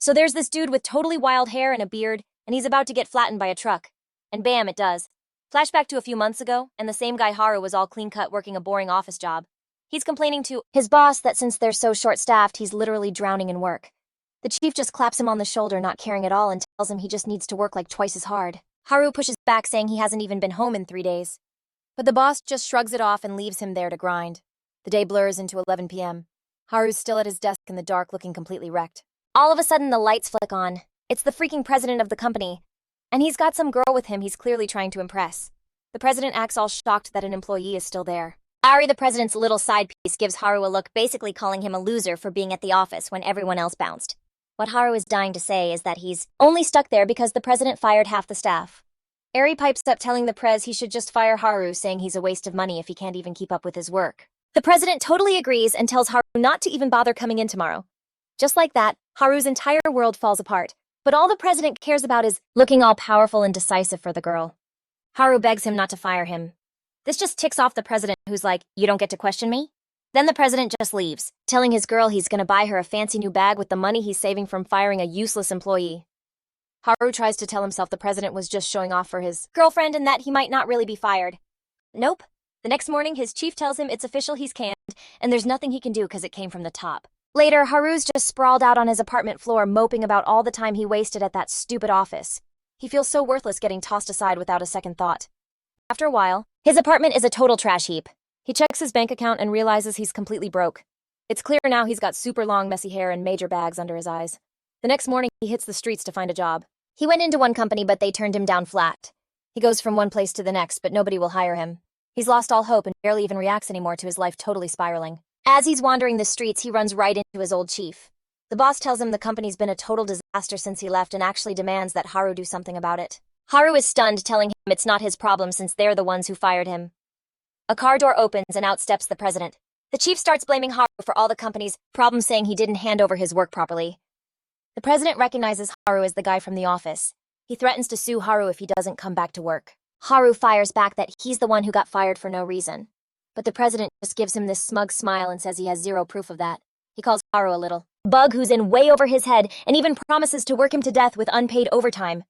So there's this dude with totally wild hair and a beard, and he's about to get flattened by a truck. And bam, it does. Flashback to a few months ago, and the same guy Haru was all clean-cut working a boring office job. He's complaining to his boss that since they're so short-staffed, he's literally drowning in work. The chief just claps him on the shoulder, not caring at all, and tells him he just needs to work like twice as hard. Haru pushes back, saying he hasn't even been home in 3 days. But the boss just shrugs it off and leaves him there to grind. The day blurs into 11 p.m. Haru's still at his desk in the dark, looking completely wrecked. All of a sudden, the lights flick on. It's the freaking president of the company. And he's got some girl with him he's clearly trying to impress. The president acts all shocked that an employee is still there. Ari, the president's little side piece, gives Haru a look, basically calling him a loser for being at the office when everyone else bounced. What Haru is dying to say is that he's only stuck there because the president fired half the staff. Ari pipes up, telling the prez he should just fire Haru, saying he's a waste of money if he can't even keep up with his work. The president totally agrees and tells Haru not to even bother coming in tomorrow. Just like that, Haru's entire world falls apart, but all the president cares about is looking all powerful and decisive for the girl. Haru begs him not to fire him. This just ticks off the president, who's like, "You don't get to question me?" Then the president just leaves, telling his girl he's gonna buy her a fancy new bag with the money he's saving from firing a useless employee. Haru tries to tell himself the president was just showing off for his girlfriend and that he might not really be fired. Nope. The next morning, his chief tells him it's official, he's canned, and there's nothing he can do because it came from the top. Later, Haru's just sprawled out on his apartment floor, moping about all the time he wasted at that stupid office. He feels so worthless getting tossed aside without a second thought. After a while, his apartment is a total trash heap. He checks his bank account and realizes he's completely broke. It's clear now he's got super long messy hair and major bags under his eyes. The next morning, he hits the streets to find a job. He went into one company, but they turned him down flat. He goes from one place to the next, but nobody will hire him. He's lost all hope and barely even reacts anymore to his life totally spiraling. As he's wandering the streets, he runs right into his old chief. The boss tells him the company's been a total disaster since he left and actually demands that Haru do something about it. Haru is stunned, telling him it's not his problem since they're the ones who fired him. A car door opens and out steps the president. The chief starts blaming Haru for all the company's problems, saying he didn't hand over his work properly. The president recognizes Haru as the guy from the office. He threatens to sue Haru if he doesn't come back to work. Haru fires back that he's the one who got fired for no reason. But the president just gives him this smug smile and says he has zero proof of that. He calls Haru a little bug who's in way over his head and even promises to work him to death with unpaid overtime.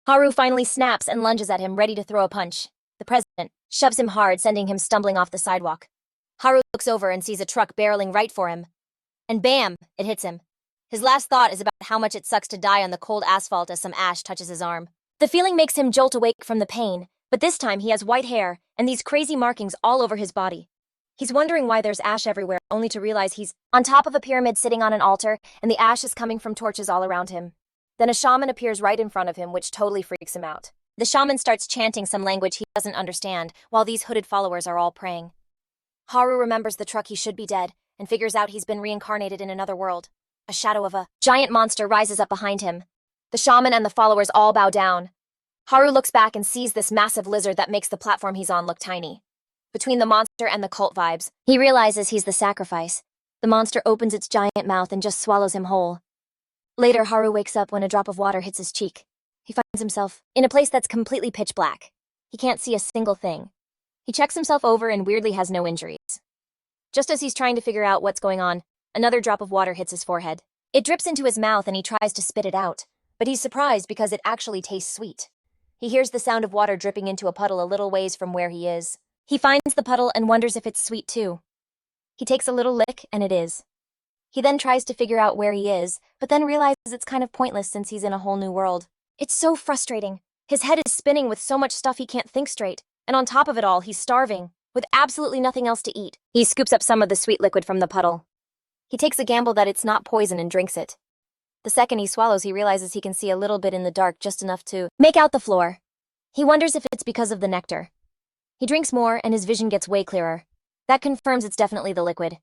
Haru finally snaps and lunges at him, ready to throw a punch. The president shoves him hard, sending him stumbling off the sidewalk. Haru looks over and sees a truck barreling right for him. And bam, it hits him. His last thought is about how much it sucks to die on the cold asphalt as some ash touches his arm. The feeling makes him jolt awake from the pain, but this time he has white hair and these crazy markings all over his body. He's wondering why there's ash everywhere, only to realize he's on top of a pyramid sitting on an altar, and the ash is coming from torches all around him. Then a shaman appears right in front of him, which totally freaks him out. The shaman starts chanting some language he doesn't understand, while these hooded followers are all praying. Haru remembers the truck he should be dead, and figures out he's been reincarnated in another world. A shadow of a giant monster rises up behind him. The shaman and the followers all bow down. Haru looks back and sees this massive lizard that makes the platform he's on look tiny. Between the monster and the cult vibes, he realizes he's the sacrifice. The monster opens its giant mouth and just swallows him whole. Later, Haru wakes up when a drop of water hits his cheek. He finds himself in a place that's completely pitch black. He can't see a single thing. He checks himself over and weirdly has no injuries. Just as he's trying to figure out what's going on, another drop of water hits his forehead. It drips into his mouth and he tries to spit it out, but he's surprised because it actually tastes sweet. He hears the sound of water dripping into a puddle a little ways from where he is. He finds the puddle and wonders if it's sweet too. He takes a little lick and it is. He then tries to figure out where he is, but then realizes it's kind of pointless since he's in a whole new world. It's so frustrating. His head is spinning with so much stuff he can't think straight, and on top of it all, he's starving, with absolutely nothing else to eat. He scoops up some of the sweet liquid from the puddle. He takes a gamble that it's not poison and drinks it. The second he swallows, he realizes he can see a little bit in the dark, just enough to make out the floor. He wonders if it's because of the nectar. He drinks more, and his vision gets way clearer. That confirms it's definitely the liquid.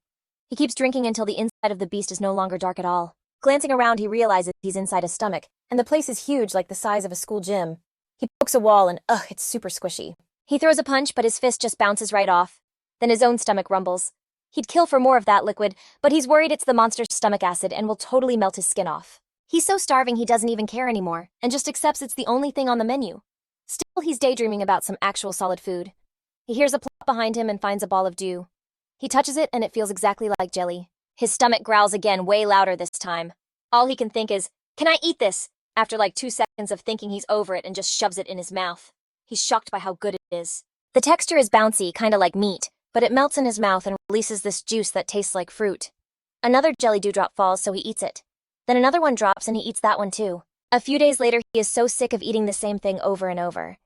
He keeps drinking until the inside of the beast is no longer dark at all. Glancing around, he realizes he's inside a stomach, and the place is huge, like the size of a school gym. He pokes a wall and it's super squishy. He throws a punch, but his fist just bounces right off. Then his own stomach rumbles. He'd kill for more of that liquid, but he's worried it's the monster's stomach acid and will totally melt his skin off. He's so starving he doesn't even care anymore, and just accepts it's the only thing on the menu. Still, he's daydreaming about some actual solid food. He hears a plop behind him and finds a ball of dew. He touches it and it feels exactly like jelly. His stomach growls again, way louder this time. All he can think is, can I eat this? After like 2 seconds of thinking, he's over it and just shoves it in his mouth. He's shocked by how good it is. The texture is bouncy, kinda like meat, but it melts in his mouth and releases this juice that tastes like fruit. Another jelly dewdrop falls, so he eats it. Then another one drops and he eats that one too. A few days later, he is so sick of eating the same thing over and over.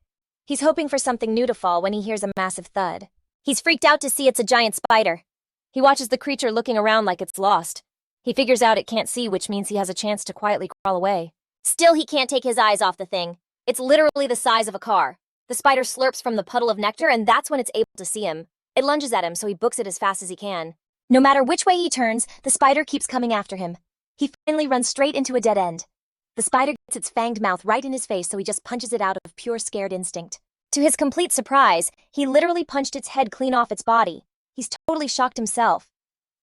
He's hoping for something new to fall when he hears a massive thud. He's freaked out to see it's a giant spider. He watches the creature looking around like it's lost. He figures out it can't see, which means he has a chance to quietly crawl away. Still, he can't take his eyes off the thing. It's literally the size of a car. The spider slurps from the puddle of nectar, and that's when it's able to see him. It lunges at him, so he books it as fast as he can. No matter which way he turns, the spider keeps coming after him. He finally runs straight into a dead end. The spider gets its fanged mouth right in his face, so he just punches it out of pure scared instinct. To his complete surprise, he literally punched its head clean off its body. He's totally shocked himself.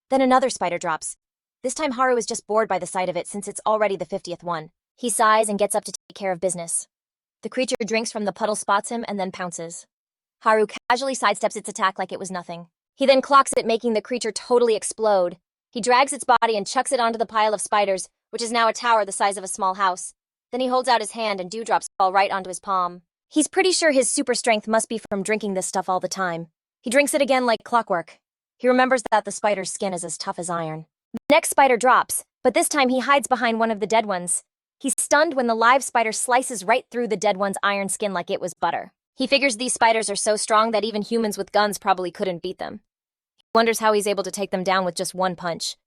Then another spider drops. This time Haru is just bored by the sight of it since it's already the 50th one. He sighs and gets up to take care of business. The creature drinks from the puddle, spots him, and then pounces. Haru casually sidesteps its attack like it was nothing. He then clocks it, making the creature totally explode. He drags its body and chucks it onto the pile of spiders, which is now a tower the size of a small house. Then he holds out his hand and dewdrops fall right onto his palm. He's pretty sure his super strength must be from drinking this stuff all the time. He drinks it again like clockwork. He remembers that the spider's skin is as tough as iron. The next spider drops, but this time he hides behind one of the dead ones. He's stunned when the live spider slices right through the dead one's iron skin like it was butter. He figures these spiders are so strong that even humans with guns probably couldn't beat them. He wonders how he's able to take them down with just one punch.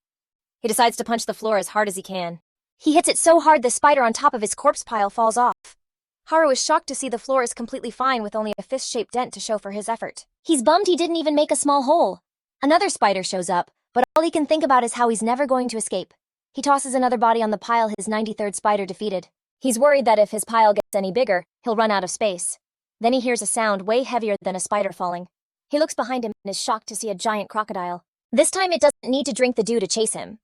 He decides to punch the floor as hard as he can. He hits it so hard the spider on top of his corpse pile falls off. Haru is shocked to see the floor is completely fine with only a fist-shaped dent to show for his effort. He's bummed he didn't even make a small hole. Another spider shows up, but all he can think about is how he's never going to escape. He tosses another body on the pile, his 93rd spider defeated. He's worried that if his pile gets any bigger, he'll run out of space. Then he hears a sound way heavier than a spider falling. He looks behind him and is shocked to see a giant crocodile. This time it doesn't need to drink the dew to chase him.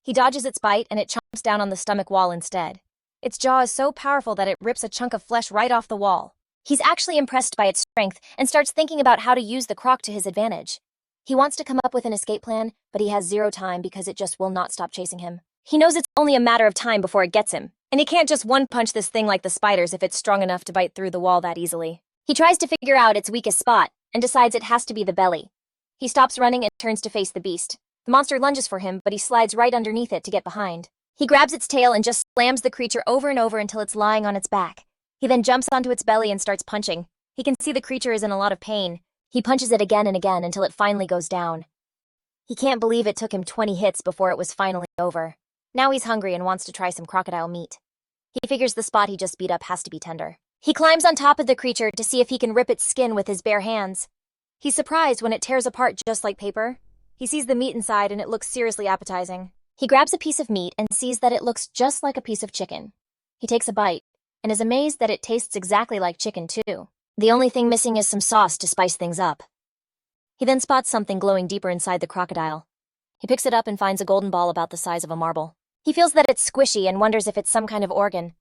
He dodges its bite and it chomps down on the stomach wall instead. Its jaw is so powerful that it rips a chunk of flesh right off the wall. He's actually impressed by its strength and starts thinking about how to use the croc to his advantage. He wants to come up with an escape plan, but he has zero time because it just will not stop chasing him. He knows it's only a matter of time before it gets him, and he can't just one-punch this thing like the spiders if it's strong enough to bite through the wall that easily. He tries to figure out its weakest spot, and decides it has to be the belly. He stops running and turns to face the beast. The monster lunges for him, but he slides right underneath it to get behind. He grabs its tail and just slams the creature over and over until it's lying on its back. He then jumps onto its belly and starts punching. He can see the creature is in a lot of pain. He punches it again and again until it finally goes down. He can't believe it took him 20 hits before it was finally over. Now he's hungry and wants to try some crocodile meat. He figures the spot he just beat up has to be tender. He climbs on top of the creature to see if he can rip its skin with his bare hands. He's surprised when it tears apart just like paper. He sees the meat inside and it looks seriously appetizing. He grabs a piece of meat and sees that it looks just like a piece of chicken. He takes a bite and is amazed that it tastes exactly like chicken too. The only thing missing is some sauce to spice things up. He then spots something glowing deeper inside the crocodile. He picks it up and finds a golden ball about the size of a marble. He feels that it's squishy and wonders if it's some kind of organ.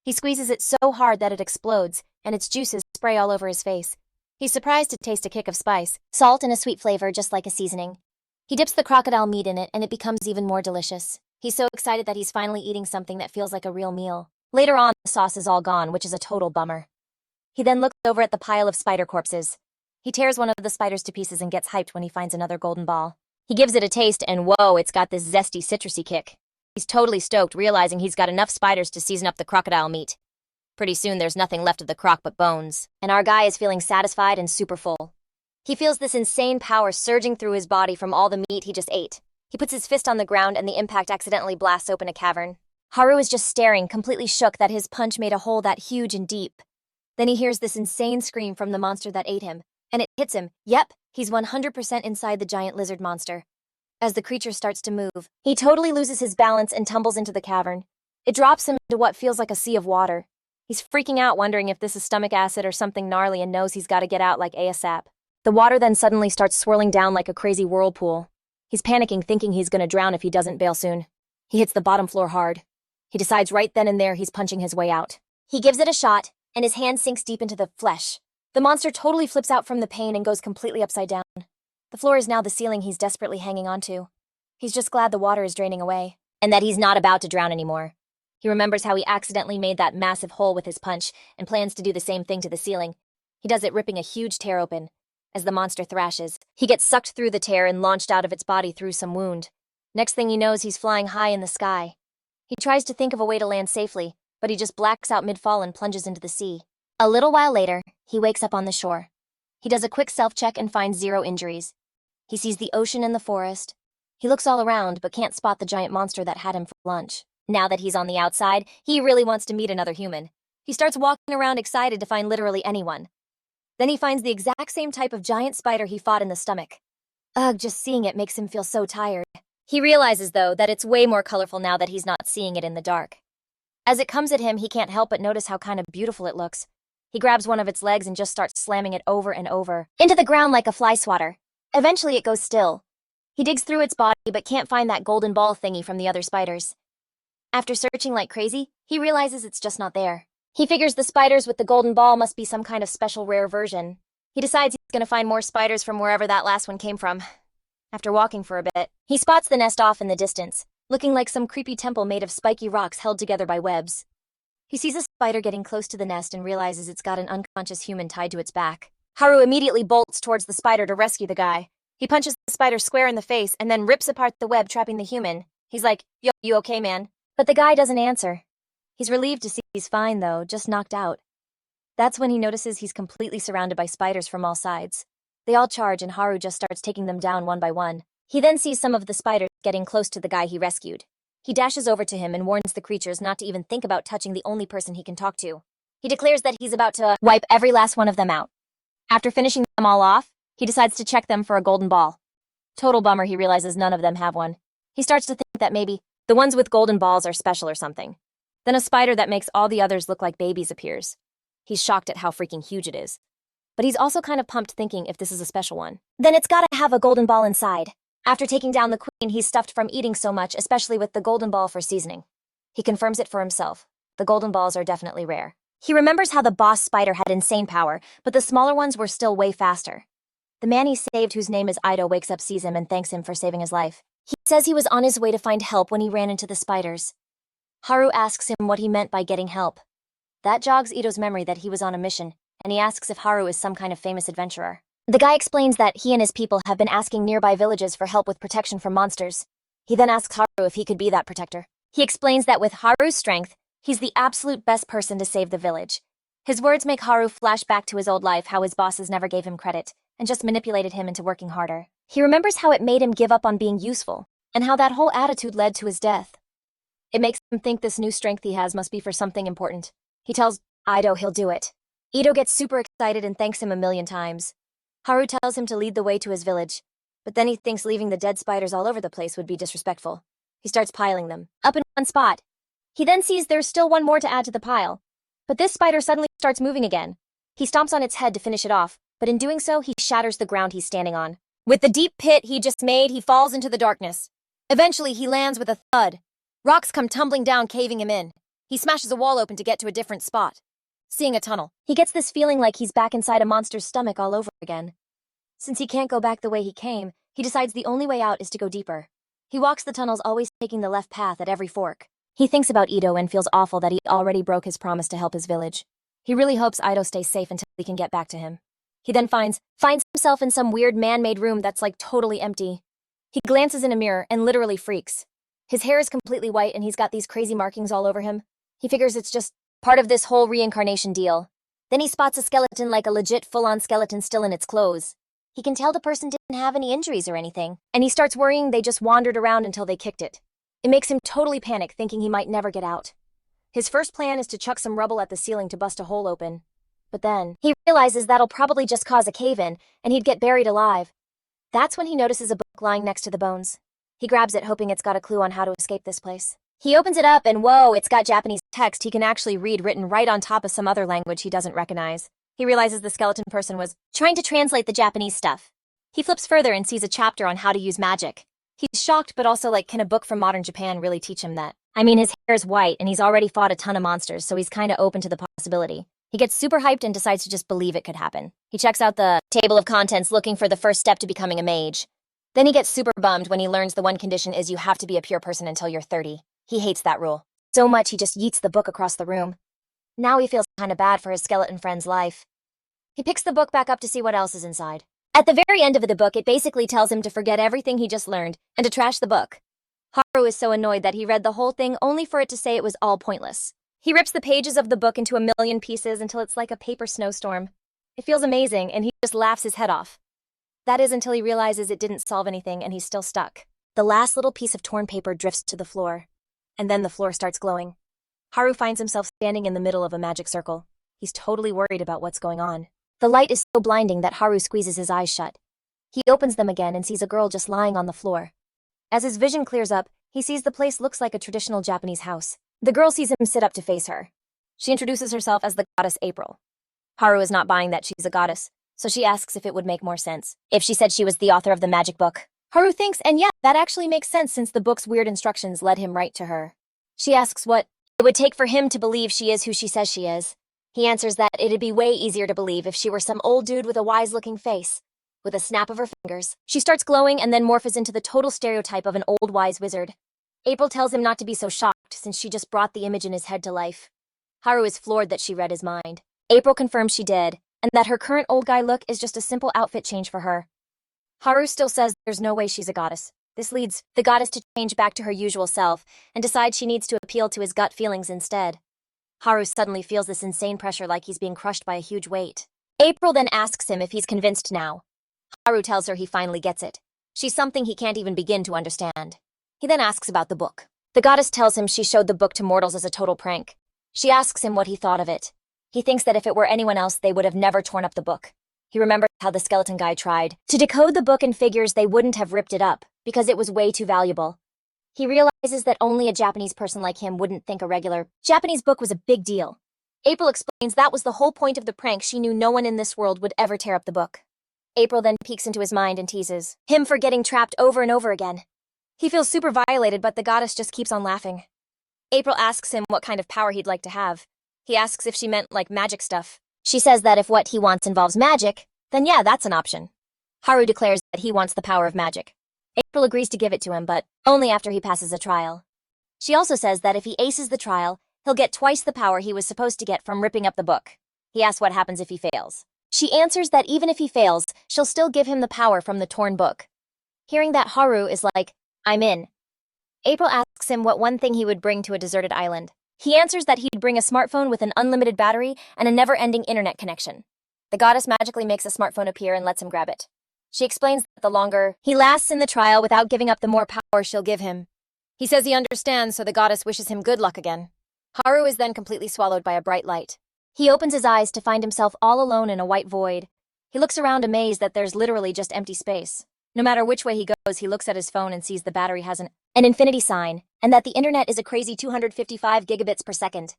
He squeezes it so hard that it explodes, and its juices spray all over his face. He's surprised to taste a kick of spice, salt and a sweet flavor just like a seasoning. He dips the crocodile meat in it and it becomes even more delicious. He's so excited that he's finally eating something that feels like a real meal. Later on, the sauce is all gone, which is a total bummer. He then looks over at the pile of spider corpses. He tears one of the spiders to pieces and gets hyped when he finds another golden ball. He gives it a taste and whoa, it's got this zesty citrusy kick. He's totally stoked, realizing he's got enough spiders to season up the crocodile meat. Pretty soon there's nothing left of the croc but bones, and our guy is feeling satisfied and super full. He feels this insane power surging through his body from all the meat he just ate. He puts his fist on the ground and the impact accidentally blasts open a cavern. Haru is just staring, completely shook that his punch made a hole that huge and deep. Then he hears this insane scream from the monster that ate him, and it hits him. Yep, he's 100% inside the giant lizard monster. As the creature starts to move, he totally loses his balance and tumbles into the cavern. It drops him into what feels like a sea of water. He's freaking out, wondering if this is stomach acid or something gnarly, and knows he's got to get out like ASAP. The water then suddenly starts swirling down like a crazy whirlpool. He's panicking, thinking he's gonna drown if he doesn't bail soon. He hits the bottom floor hard. He decides right then and there he's punching his way out. He gives it a shot, and his hand sinks deep into the flesh. The monster totally flips out from the pain and goes completely upside down. The floor is now the ceiling he's desperately hanging onto. He's just glad the water is draining away. and that he's not about to drown anymore. He remembers how he accidentally made that massive hole with his punch and plans to do the same thing to the ceiling. He does it, ripping a huge tear open. As the monster thrashes, he gets sucked through the tear and launched out of its body through some wound. Next thing he knows, he's flying high in the sky. He tries to think of a way to land safely, but he just blacks out mid-fall and plunges into the sea. A little while later, he wakes up on the shore. He does a quick self-check and finds 0 injuries. He sees the ocean and the forest. He looks all around, but can't spot the giant monster that had him for lunch. Now that he's on the outside, he really wants to meet another human. He starts walking around excited to find literally anyone. Then he finds the exact same type of giant spider he fought in the stomach. Ugh, just seeing it makes him feel so tired. He realizes, though, that it's way more colorful now that he's not seeing it in the dark. As it comes at him, he can't help but notice how kind of beautiful it looks. He grabs one of its legs and just starts slamming it over and over into the ground like a fly swatter. Eventually it goes still. He digs through its body but can't find that golden ball thingy from the other spiders. After searching like crazy, he realizes it's just not there. He figures the spiders with the golden ball must be some kind of special rare version. He decides he's gonna find more spiders from wherever that last one came from. After walking for a bit, he spots the nest off in the distance, looking like some creepy temple made of spiky rocks held together by webs. He sees a spider getting close to the nest and realizes it's got an unconscious human tied to its back. Haru immediately bolts towards the spider to rescue the guy. He punches the spider square in the face and then rips apart the web trapping the human. He's like, "Yo, you okay, man?" But the guy doesn't answer. He's relieved to see he's fine, though, just knocked out. That's when he notices he's completely surrounded by spiders from all sides. They all charge and Haru just starts taking them down one by one. He then sees some of the spiders getting close to the guy he rescued. He dashes over to him and warns the creatures not to even think about touching the only person he can talk to. He declares that he's about to wipe every last one of them out. After finishing them all off, he decides to check them for a golden ball. Total bummer, he realizes none of them have one. He starts to think that maybe the ones with golden balls are special or something. Then a spider that makes all the others look like babies appears. He's shocked at how freaking huge it is. But he's also kind of pumped thinking if this is a special one, then it's gotta have a golden ball inside. After taking down the queen, he's stuffed from eating so much, especially with the golden ball for seasoning. He confirms it for himself. The golden balls are definitely rare. He remembers how the boss spider had insane power, but the smaller ones were still way faster. The man he saved, whose name is Ido, wakes up, sees him, and thanks him for saving his life. He says he was on his way to find help when he ran into the spiders. Haru asks him what he meant by getting help. That jogs Ido's memory that he was on a mission, and he asks if Haru is some kind of famous adventurer. The guy explains that he and his people have been asking nearby villages for help with protection from monsters. He then asks Haru if he could be that protector. He explains that with Haru's strength, he's the absolute best person to save the village. His words make Haru flash back to his old life, how his bosses never gave him credit, and just manipulated him into working harder. He remembers how it made him give up on being useful, and how that whole attitude led to his death. It makes him think this new strength he has must be for something important. He tells Ido he'll do it. Ido gets super excited and thanks him a million times. Haru tells him to lead the way to his village, but then he thinks leaving the dead spiders all over the place would be disrespectful. He starts piling them up in one spot. He then sees there's still one more to add to the pile, but this spider suddenly starts moving again. He stomps on its head to finish it off, but in doing so, he shatters the ground he's standing on. With the deep pit he just made, he falls into the darkness. Eventually, he lands with a thud. Rocks come tumbling down, caving him in. He smashes a wall open to get to a different spot. Seeing a tunnel, he gets this feeling like he's back inside a monster's stomach all over again. Since he can't go back the way he came, he decides the only way out is to go deeper. He walks the tunnels, always taking the left path at every fork. He thinks about Ido and feels awful that he already broke his promise to help his village. He really hopes Ido stays safe until he can get back to him. He then finds himself in some weird man-made room that's like totally empty. He glances in a mirror and literally freaks. His hair is completely white and he's got these crazy markings all over him. He figures it's just part of this whole reincarnation deal. Then he spots a skeleton, like a legit full-on skeleton, still in its clothes. He can tell the person didn't have any injuries or anything, and he starts worrying they just wandered around until they kicked it. It makes him totally panic, thinking he might never get out. His first plan is to chuck some rubble at the ceiling to bust a hole open. But then, he realizes that'll probably just cause a cave-in, and he'd get buried alive. That's when he notices a book lying next to the bones. He grabs it, hoping it's got a clue on how to escape this place. He opens it up and whoa, it's got Japanese text he can actually read, written right on top of some other language he doesn't recognize. He realizes the skeleton person was trying to translate the Japanese stuff. He flips further and sees a chapter on how to use magic. He's shocked, but also like, can a book from modern Japan really teach him that? I mean, his hair is white and he's already fought a ton of monsters, so he's kinda open to the possibility. He gets super hyped and decides to just believe it could happen. He checks out the table of contents, looking for the first step to becoming a mage. Then he gets super bummed when he learns the one condition is you have to be a pure person until you're 30. He hates that rule. So much he just yeets the book across the room. Now he feels kinda bad for his skeleton friend's life. He picks the book back up to see what else is inside. At the very end of the book, it basically tells him to forget everything he just learned and to trash the book. Haru is so annoyed that he read the whole thing only for it to say it was all pointless. He rips the pages of the book into a million pieces until it's like a paper snowstorm. It feels amazing, and he just laughs his head off. That is until he realizes it didn't solve anything and he's still stuck. The last little piece of torn paper drifts to the floor, and then the floor starts glowing. Haru finds himself standing in the middle of a magic circle. He's totally worried about what's going on. The light is so blinding that Haru squeezes his eyes shut. He opens them again and sees a girl just lying on the floor. As his vision clears up, he sees the place looks like a traditional Japanese house. The girl sees him sit up to face her. She introduces herself as the goddess April. Haru is not buying that she's a goddess, so she asks if it would make more sense if she said she was the author of the magic book. Haru thinks, and yeah, that actually makes sense since the book's weird instructions led him right to her. She asks what it would take for him to believe she is who she says she is. He answers that it'd be way easier to believe if she were some old dude with a wise-looking face. With a snap of her fingers, she starts glowing and then morphs into the total stereotype of an old wise wizard. April tells him not to be so shocked since she just brought the image in his head to life. Haru is floored that she read his mind. April confirms she did, and that her current old guy look is just a simple outfit change for her. Haru still says there's no way she's a goddess. This leads the goddess to change back to her usual self and decides she needs to appeal to his gut feelings instead. Haru suddenly feels this insane pressure like he's being crushed by a huge weight. April then asks him if he's convinced now. Haru tells her he finally gets it. She's something he can't even begin to understand. He then asks about the book. The goddess tells him she showed the book to mortals as a total prank. She asks him what he thought of it. He thinks that if it were anyone else, they would have never torn up the book. He remembers how the skeleton guy tried to decode the book and figures they wouldn't have ripped it up because it was way too valuable. He realizes that only a Japanese person like him wouldn't think a regular Japanese book was a big deal. April explains that was the whole point of the prank. She knew no one in this world would ever tear up the book. April then peeks into his mind and teases him for getting trapped over and over again. He feels super violated, but the goddess just keeps on laughing. April asks him what kind of power he'd like to have. He asks if she meant like magic stuff. She says that if what he wants involves magic, then yeah, that's an option. Haru declares that he wants the power of magic. April agrees to give it to him, but only after he passes a trial. She also says that if he aces the trial, he'll get twice the power he was supposed to get from ripping up the book. He asks what happens if he fails. She answers that even if he fails, she'll still give him the power from the torn book. Hearing that, Haru is like, I'm in. April asks him what one thing he would bring to a deserted island. He answers that he'd bring a smartphone with an unlimited battery and a never-ending internet connection. The goddess magically makes a smartphone appear and lets him grab it. She explains that the longer he lasts in the trial without giving up, the more power she'll give him. He says he understands, so the goddess wishes him good luck again. Haru is then completely swallowed by a bright light. He opens his eyes to find himself all alone in a white void. He looks around amazed that there's literally just empty space. No matter which way he goes, he looks at his phone and sees the battery has an infinity sign, and that the internet is a crazy 255 gigabits per second.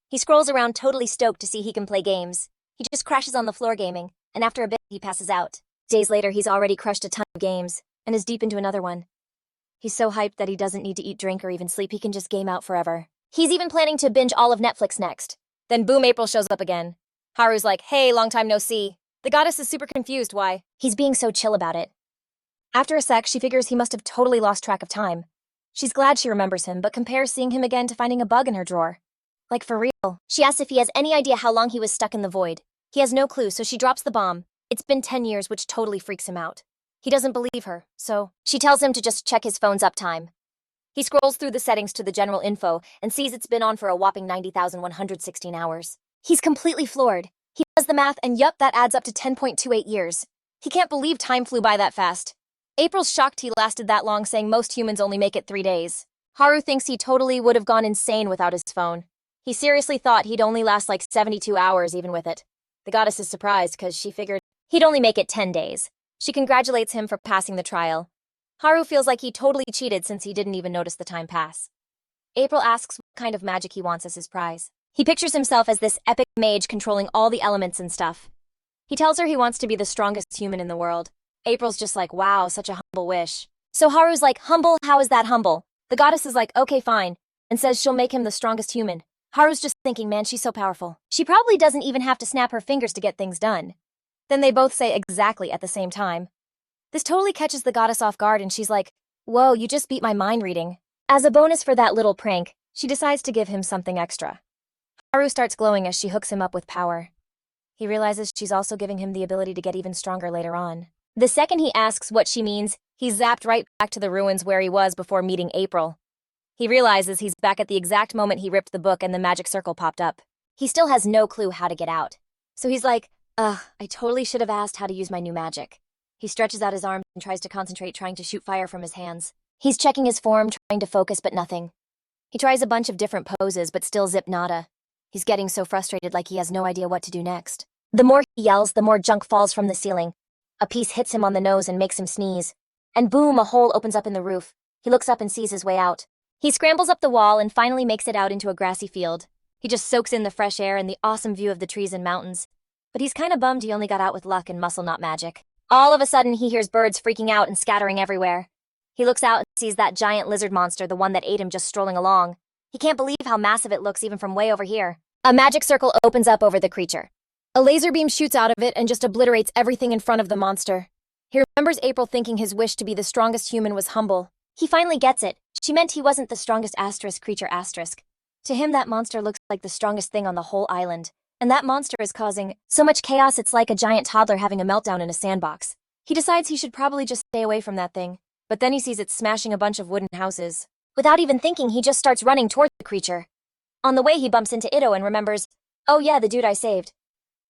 He scrolls around totally stoked to see he can play games. He just crashes on the floor gaming, and after a bit, he passes out. Days later, he's already crushed a ton of games, and is deep into another one. He's so hyped that he doesn't need to eat, drink, or even sleep. He can just game out forever. He's even planning to binge all of Netflix next. Then boom, April shows up again. Haru's like, hey, long time no see. The goddess is super confused why he's being so chill about it. After a sec, she figures he must have totally lost track of time. She's glad she remembers him, but compares seeing him again to finding a bug in her drawer. Like for real. She asks if he has any idea how long he was stuck in the void. He has no clue, so she drops the bomb. It's been 10 years, which totally freaks him out. He doesn't believe her, so she tells him to just check his phone's uptime. He scrolls through the settings to the general info and sees it's been on for a whopping 90,116 hours. He's completely floored. He does the math and yup, that adds up to 10.28 years. He can't believe time flew by that fast. April's shocked he lasted that long, saying most humans only make it 3 days. Haru thinks he totally would have gone insane without his phone. He seriously thought he'd only last like 72 hours even with it. The goddess is surprised because she figured he'd only make it 10 days. She congratulates him for passing the trial. Haru feels like he totally cheated since he didn't even notice the time pass. April asks what kind of magic he wants as his prize. He pictures himself as this epic mage controlling all the elements and stuff. He tells her he wants to be the strongest human in the world. April's just like, wow, such a humble wish. So Haru's like, humble? How is that humble? The goddess is like, okay, fine, and says she'll make him the strongest human. Haru's just thinking, man, she's so powerful. She probably doesn't even have to snap her fingers to get things done. Then they both say exactly at the same time. This totally catches the goddess off guard and she's like, whoa, you just beat my mind reading. As a bonus for that little prank, she decides to give him something extra. Haru starts glowing as she hooks him up with power. He realizes she's also giving him the ability to get even stronger later on. The second he asks what she means, he's zapped right back to the ruins where he was before meeting April. He realizes he's back at the exact moment he ripped the book and the magic circle popped up. He still has no clue how to get out. So he's like, I totally should have asked how to use my new magic. He stretches out his arms and tries to concentrate, trying to shoot fire from his hands. He's checking his form, trying to focus, but nothing. He tries a bunch of different poses, but still zip nada. He's getting so frustrated, like he has no idea what to do next. The more he yells, the more junk falls from the ceiling. A piece hits him on the nose and makes him sneeze. And boom, a hole opens up in the roof. He looks up and sees his way out. He scrambles up the wall and finally makes it out into a grassy field. He just soaks in the fresh air and the awesome view of the trees and mountains. But he's kinda bummed he only got out with luck and muscle, not magic. All of a sudden, he hears birds freaking out and scattering everywhere. He looks out and sees that giant lizard monster, the one that ate him, just strolling along. He can't believe how massive it looks even from way over here. A magic circle opens up over the creature. A laser beam shoots out of it and just obliterates everything in front of the monster. He remembers April thinking his wish to be the strongest human was humble. He finally gets it. She meant he wasn't the strongest creature. To him, that monster looks like the strongest thing on the whole island. And that monster is causing so much chaos it's like a giant toddler having a meltdown in a sandbox. He decides he should probably just stay away from that thing. But then he sees it smashing a bunch of wooden houses. Without even thinking, he just starts running toward the creature. On the way, he bumps into Ito and remembers, oh yeah, the dude I saved.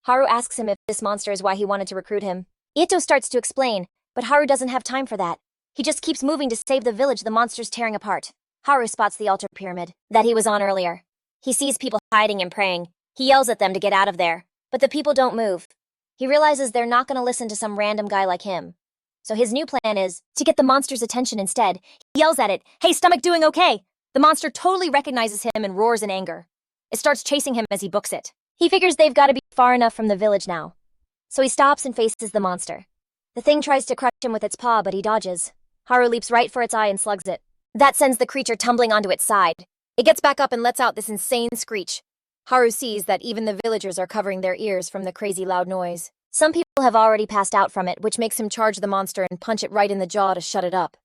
Haru asks him if this monster is why he wanted to recruit him. Ito starts to explain, but Haru doesn't have time for that. He just keeps moving to save the village the monster's tearing apart. Haru spots the altar pyramid that he was on earlier. He sees people hiding and praying. He yells at them to get out of there, but the people don't move. He realizes they're not going to listen to some random guy like him. So his new plan is to get the monster's attention instead. He yells at it, hey, stomach doing okay? The monster totally recognizes him and roars in anger. It starts chasing him as he books it. He figures they've got to be far enough from the village now. So he stops and faces the monster. The thing tries to crush him with its paw, but he dodges. Haru leaps right for its eye and slugs it. That sends the creature tumbling onto its side. It gets back up and lets out this insane screech. Haru sees that even the villagers are covering their ears from the crazy loud noise. Some people have already passed out from it, which makes him charge the monster and punch it right in the jaw to shut it up.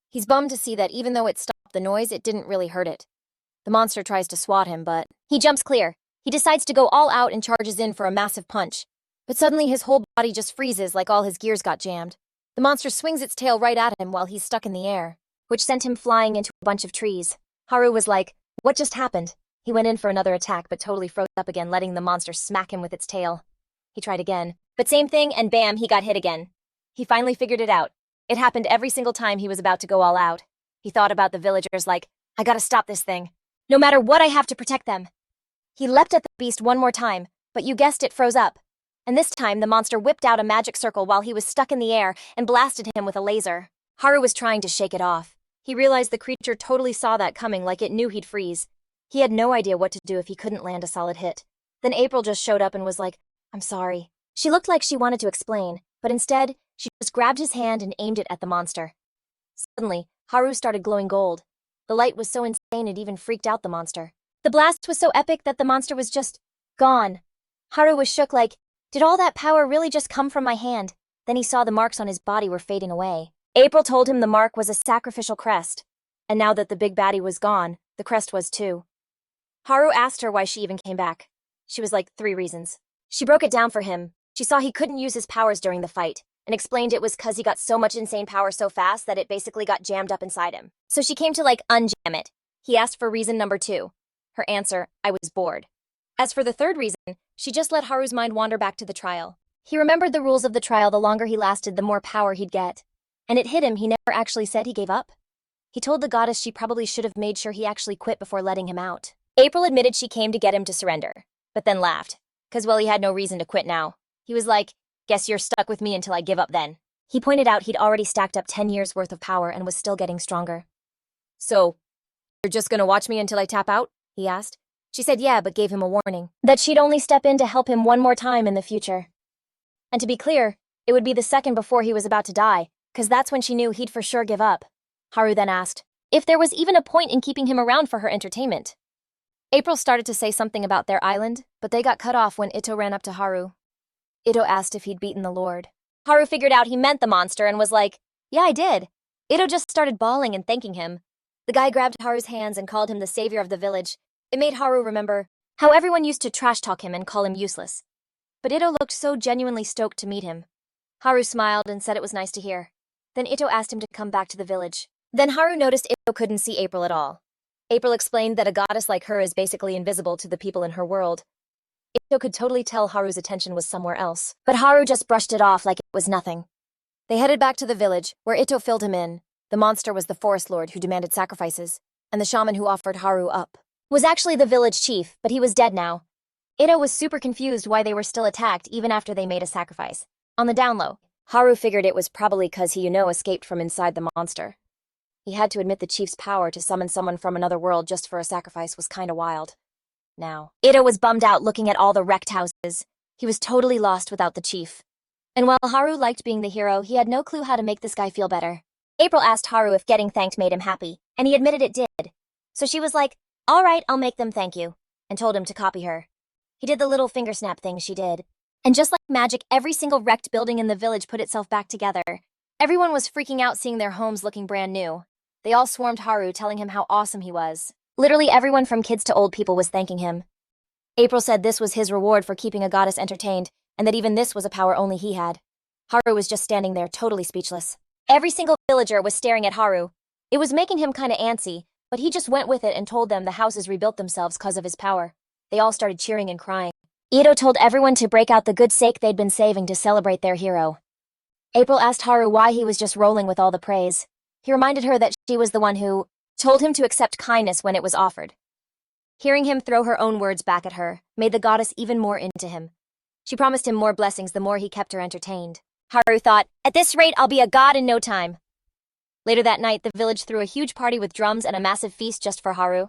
He's bummed to see that even though it stopped the noise, it didn't really hurt it. The monster tries to swat him, but he jumps clear. He decides to go all out and charges in for a massive punch. But suddenly his whole body just freezes like all his gears got jammed. The monster swings its tail right at him while he's stuck in the air, which sent him flying into a bunch of trees. Haru was like, what just happened? He went in for another attack but totally froze up again, letting the monster smack him with its tail. He tried again, but same thing, and bam, he got hit again. He finally figured it out. It happened every single time he was about to go all out. He thought about the villagers like, I gotta stop this thing. No matter what, I have to protect them. He leapt at the beast one more time, but you guessed it, froze up. And this time, the monster whipped out a magic circle while he was stuck in the air and blasted him with a laser. Haru was trying to shake it off. He realized the creature totally saw that coming, like it knew he'd freeze. He had no idea what to do if he couldn't land a solid hit. Then April just showed up and was like, I'm sorry. She looked like she wanted to explain, but instead, she just grabbed his hand and aimed it at the monster. Suddenly, Haru started glowing gold. The light was so insane it even freaked out the monster. The blast was so epic that the monster was just gone. Haru was shook like, did all that power really just come from my hand? Then he saw the marks on his body were fading away. April told him the mark was a sacrificial crest. And now that the big baddie was gone, the crest was too. Haru asked her why she even came back. She was like, 3 reasons. She broke it down for him. She saw he couldn't use his powers during the fight, and explained it was cause he got so much insane power so fast that it basically got jammed up inside him. So she came to like unjam it. He asked for reason number 2. Her answer, I was bored. As for the 3rd reason, she just let Haru's mind wander back to the trial. He remembered the rules of the trial. The longer he lasted, the more power he'd get. And it hit him, he never actually said he gave up. He told the goddess she probably should have made sure he actually quit before letting him out. April admitted she came to get him to surrender, but then laughed. Cause well, he had no reason to quit now. He was like, guess you're stuck with me until I give up then. He pointed out he'd already stacked up 10 years worth of power and was still getting stronger. So, you're just gonna watch me until I tap out? He asked. She said yeah, but gave him a warning that she'd only step in to help him one more time in the future. And to be clear, it would be the second before he was about to die, cause that's when she knew he'd for sure give up. Haru then asked if there was even a point in keeping him around for her entertainment. April started to say something about their island, but they got cut off when Ito ran up to Haru. Ito asked if he'd beaten the Lord. Haru figured out he meant the monster and was like, yeah, I did. Ito just started bawling and thanking him. The guy grabbed Haru's hands and called him the savior of the village. It made Haru remember how everyone used to trash talk him and call him useless. But Ito looked so genuinely stoked to meet him. Haru smiled and said it was nice to hear. Then Ito asked him to come back to the village. Then Haru noticed Ito couldn't see April at all. April explained that a goddess like her is basically invisible to the people in her world. Ito could totally tell Haru's attention was somewhere else, but Haru just brushed it off like it was nothing. They headed back to the village, where Ito filled him in. The monster was the forest lord who demanded sacrifices, and the shaman who offered Haru up was actually the village chief, but he was dead now. Ito was super confused why they were still attacked even after they made a sacrifice. On the down low, Haru figured it was probably cause he escaped from inside the monster. He had to admit the chief's power to summon someone from another world just for a sacrifice was kinda wild. Now, Ito was bummed out looking at all the wrecked houses. He was totally lost without the chief. And while Haru liked being the hero, he had no clue how to make this guy feel better. April asked Haru if getting thanked made him happy, and he admitted it did. So she was like, all right, I'll make them thank you, and told him to copy her. He did the little finger snap thing she did. And just like magic, every single wrecked building in the village put itself back together. Everyone was freaking out seeing their homes looking brand new. They all swarmed Haru, telling him how awesome he was. Literally everyone from kids to old people was thanking him. April said this was his reward for keeping a goddess entertained, and that even this was a power only he had. Haru was just standing there, totally speechless. Every single villager was staring at Haru. It was making him kinda antsy, but he just went with it and told them the houses rebuilt themselves cause of his power. They all started cheering and crying. Ito told everyone to break out the good sake they'd been saving to celebrate their hero. April asked Haru why he was just rolling with all the praise. He reminded her that she was the one who told him to accept kindness when it was offered. Hearing him throw her own words back at her made the goddess even more into him. She promised him more blessings the more he kept her entertained. Haru thought, at this rate, I'll be a god in no time. Later that night, the village threw a huge party with drums and a massive feast just for Haru.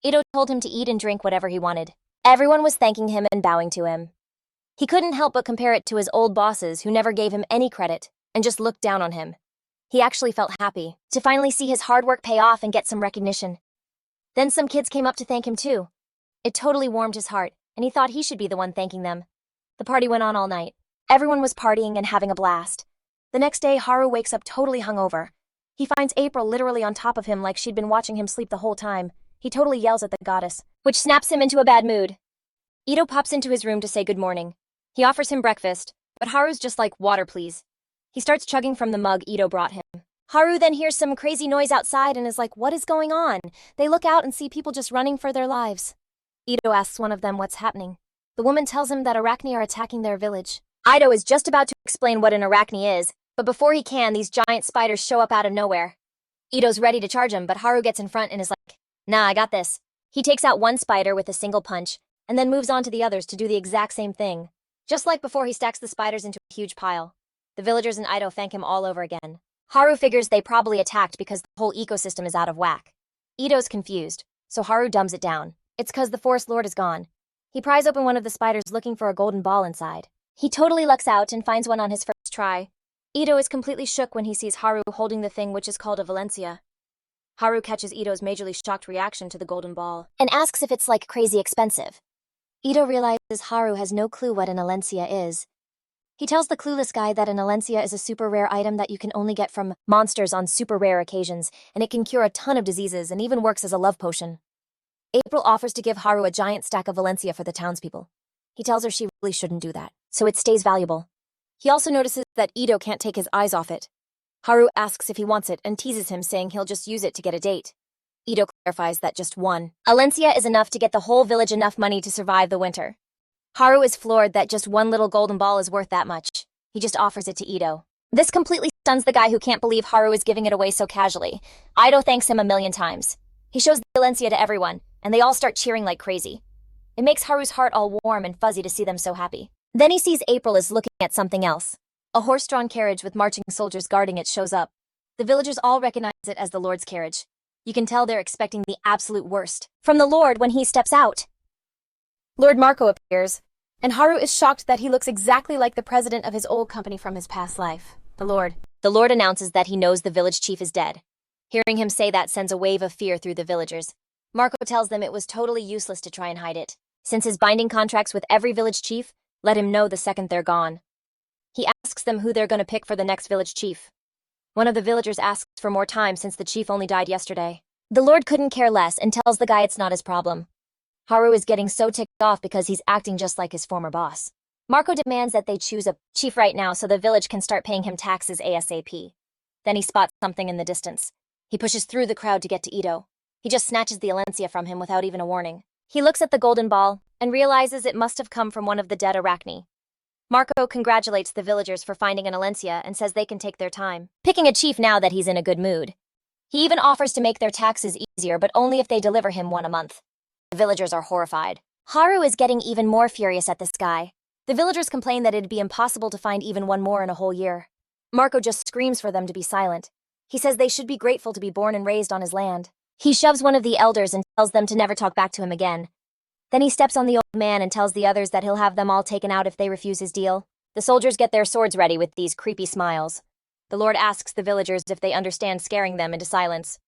Ito told him to eat and drink whatever he wanted. Everyone was thanking him and bowing to him. He couldn't help but compare it to his old bosses who never gave him any credit and just looked down on him. He actually felt happy to finally see his hard work pay off and get some recognition. Then some kids came up to thank him too. It totally warmed his heart, and he thought he should be the one thanking them. The party went on all night. Everyone was partying and having a blast. The next day, Haru wakes up totally hungover. He finds April literally on top of him like she'd been watching him sleep the whole time. He totally yells at the goddess, which snaps him into a bad mood. Ito pops into his room to say good morning. He offers him breakfast, but Haru's just like, water please. He starts chugging from the mug Ito brought him. Haru then hears some crazy noise outside and is like, what is going on? They look out and see people just running for their lives. Ito asks one of them what's happening. The woman tells him that arachne are attacking their village. Ito is just about to explain what an arachne is, but before he can, these giant spiders show up out of nowhere. Ito's ready to charge him, but Haru gets in front and is like, nah, I got this. He takes out one spider with a single punch, and then moves on to the others to do the exact same thing. Just like before, he stacks the spiders into a huge pile. The villagers and Ito thank him all over again. Haru figures they probably attacked because the whole ecosystem is out of whack. Ito's confused, so Haru dumbs it down. It's cause the forest lord is gone. He pries open one of the spiders looking for a golden ball inside. He totally lucks out and finds one on his first try. Ito is completely shook when he sees Haru holding the thing which is called a Valencia. Haru catches Ito's majorly shocked reaction to the golden ball and asks if it's like crazy expensive. Ito realizes Haru has no clue what an Alencia is. He tells the clueless guy that an Alencia is a super rare item that you can only get from monsters on super rare occasions, and it can cure a ton of diseases and even works as a love potion. April offers to give Haru a giant stack of Valencia for the townspeople. He tells her she really shouldn't do that, so it stays valuable. He also notices that Ito can't take his eyes off it. Haru asks if he wants it and teases him, saying he'll just use it to get a date. Ito clarifies that just one Alencia is enough to get the whole village enough money to survive the winter. Haru is floored that just one little golden ball is worth that much. He just offers it to Ito. This completely stuns the guy who can't believe Haru is giving it away so casually. Ito thanks him a million times. He shows the Valencia to everyone, and they all start cheering like crazy. It makes Haru's heart all warm and fuzzy to see them so happy. Then he sees April is looking at something else. A horse-drawn carriage with marching soldiers guarding it shows up. The villagers all recognize it as the Lord's carriage. You can tell they're expecting the absolute worst from the Lord when he steps out. Lord Marco appears, and Haru is shocked that he looks exactly like the president of his old company from his past life, the Lord. The Lord announces that he knows the village chief is dead. Hearing him say that sends a wave of fear through the villagers. Marco tells them it was totally useless to try and hide it, since his binding contracts with every village chief let him know the second they're gone. He asks them who they're gonna pick for the next village chief. One of the villagers asks for more time since the chief only died yesterday. The Lord couldn't care less and tells the guy it's not his problem. Haru is getting so ticked off because he's acting just like his former boss. Marco demands that they choose a chief right now so the village can start paying him taxes ASAP. Then he spots something in the distance. He pushes through the crowd to get to Ito. He just snatches the Alencia from him without even a warning. He looks at the golden ball and realizes it must have come from one of the dead Arachne. Marco congratulates the villagers for finding an Alencia and says they can take their time, picking a chief now that he's in a good mood. He even offers to make their taxes easier, but only if they deliver him one a month. The villagers are horrified. Haru is getting even more furious at this guy. The villagers complain that it'd be impossible to find even one more in a whole year. Marco just screams for them to be silent. He says they should be grateful to be born and raised on his land. He shoves one of the elders and tells them to never talk back to him again. Then he steps on the old man and tells the others that he'll have them all taken out if they refuse his deal. The soldiers get their swords ready with these creepy smiles. The Lord asks the villagers if they understand scaring them into silence.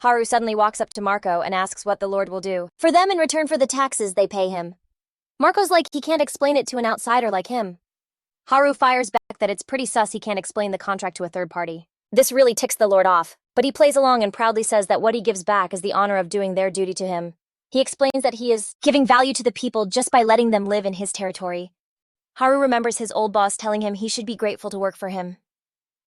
Haru suddenly walks up to Marco and asks what the Lord will do for them in return for the taxes they pay him. Marco's like he can't explain it to an outsider like him. Haru fires back that it's pretty sus he can't explain the contract to a third party. This really ticks the Lord off, but he plays along and proudly says that what he gives back is the honor of doing their duty to him. He explains that he is giving value to the people just by letting them live in his territory. Haru remembers his old boss telling him he should be grateful to work for him.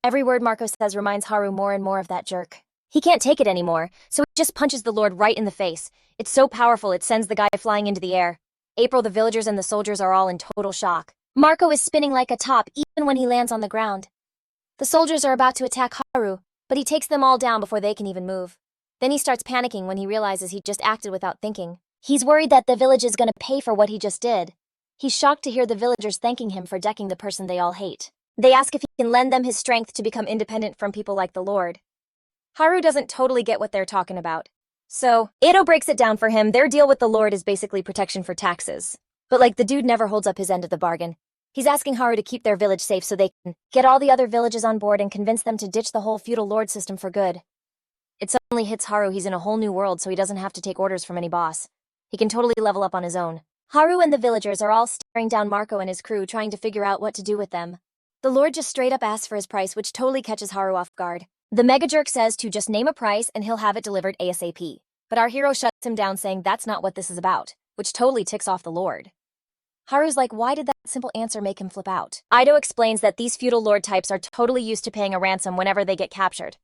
Every word Marco says reminds Haru more and more of that jerk. He can't take it anymore, so he just punches the Lord right in the face. It's so powerful it sends the guy flying into the air. April, the villagers, and the soldiers are all in total shock. Marco is spinning like a top even when he lands on the ground. The soldiers are about to attack Haru, but he takes them all down before they can even move. Then he starts panicking when he realizes he just acted without thinking. He's worried that the village is gonna pay for what he just did. He's shocked to hear the villagers thanking him for decking the person they all hate. They ask if he can lend them his strength to become independent from people like the Lord. Haru doesn't totally get what they're talking about. So, Ito breaks it down for him. Their deal with the Lord is basically protection for taxes. But like the dude never holds up his end of the bargain. He's asking Haru to keep their village safe so they can get all the other villages on board and convince them to ditch the whole feudal lord system for good. It suddenly hits Haru he's in a whole new world so he doesn't have to take orders from any boss. He can totally level up on his own. Haru and the villagers are all staring down Marco and his crew trying to figure out what to do with them. The Lord just straight up asks for his price, which totally catches Haru off guard. The mega jerk says to just name a price and he'll have it delivered ASAP. But our hero shuts him down saying that's not what this is about, which totally ticks off the Lord. Haru's like, why did that simple answer make him flip out? Ido explains that these feudal lord types are totally used to paying a ransom whenever they get captured.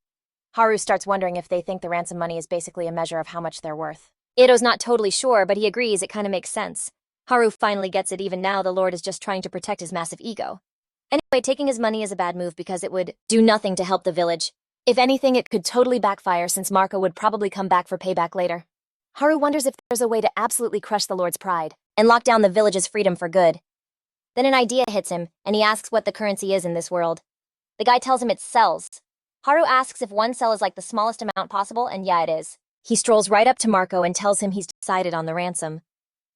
Haru starts wondering if they think the ransom money is basically a measure of how much they're worth. Ido's not totally sure, but he agrees it kind of makes sense. Haru finally gets it even now the Lord is just trying to protect his massive ego. Anyway, taking his money is a bad move because it would do nothing to help the village. If anything, it could totally backfire since Marco would probably come back for payback later. Haru wonders if there's a way to absolutely crush the Lord's pride and lock down the village's freedom for good. Then an idea hits him, and he asks what the currency is in this world. The guy tells him it's cells. Haru asks if one cell is like the smallest amount possible, and yeah, it is. He strolls right up to Marco and tells him he's decided on the ransom.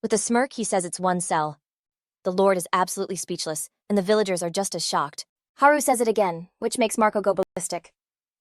With a smirk, he says it's one cell. The Lord is absolutely speechless, and the villagers are just as shocked. Haru says it again, which makes Marco go ballistic.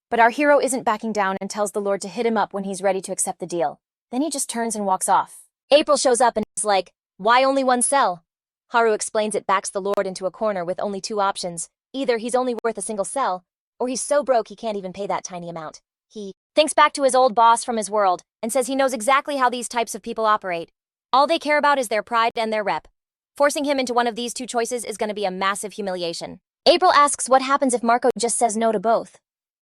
But our hero isn't backing down and tells the Lord to hit him up when he's ready to accept the deal. Then he just turns and walks off. April shows up and is like, why only one cell? Haru explains it backs the Lord into a corner with only two options. Either he's only worth a single cell, or he's so broke he can't even pay that tiny amount. He thinks back to his old boss from his world and says he knows exactly how these types of people operate. All they care about is their pride and their rep. Forcing him into one of these two choices is going to be a massive humiliation. April asks what happens if Marco just says no to both.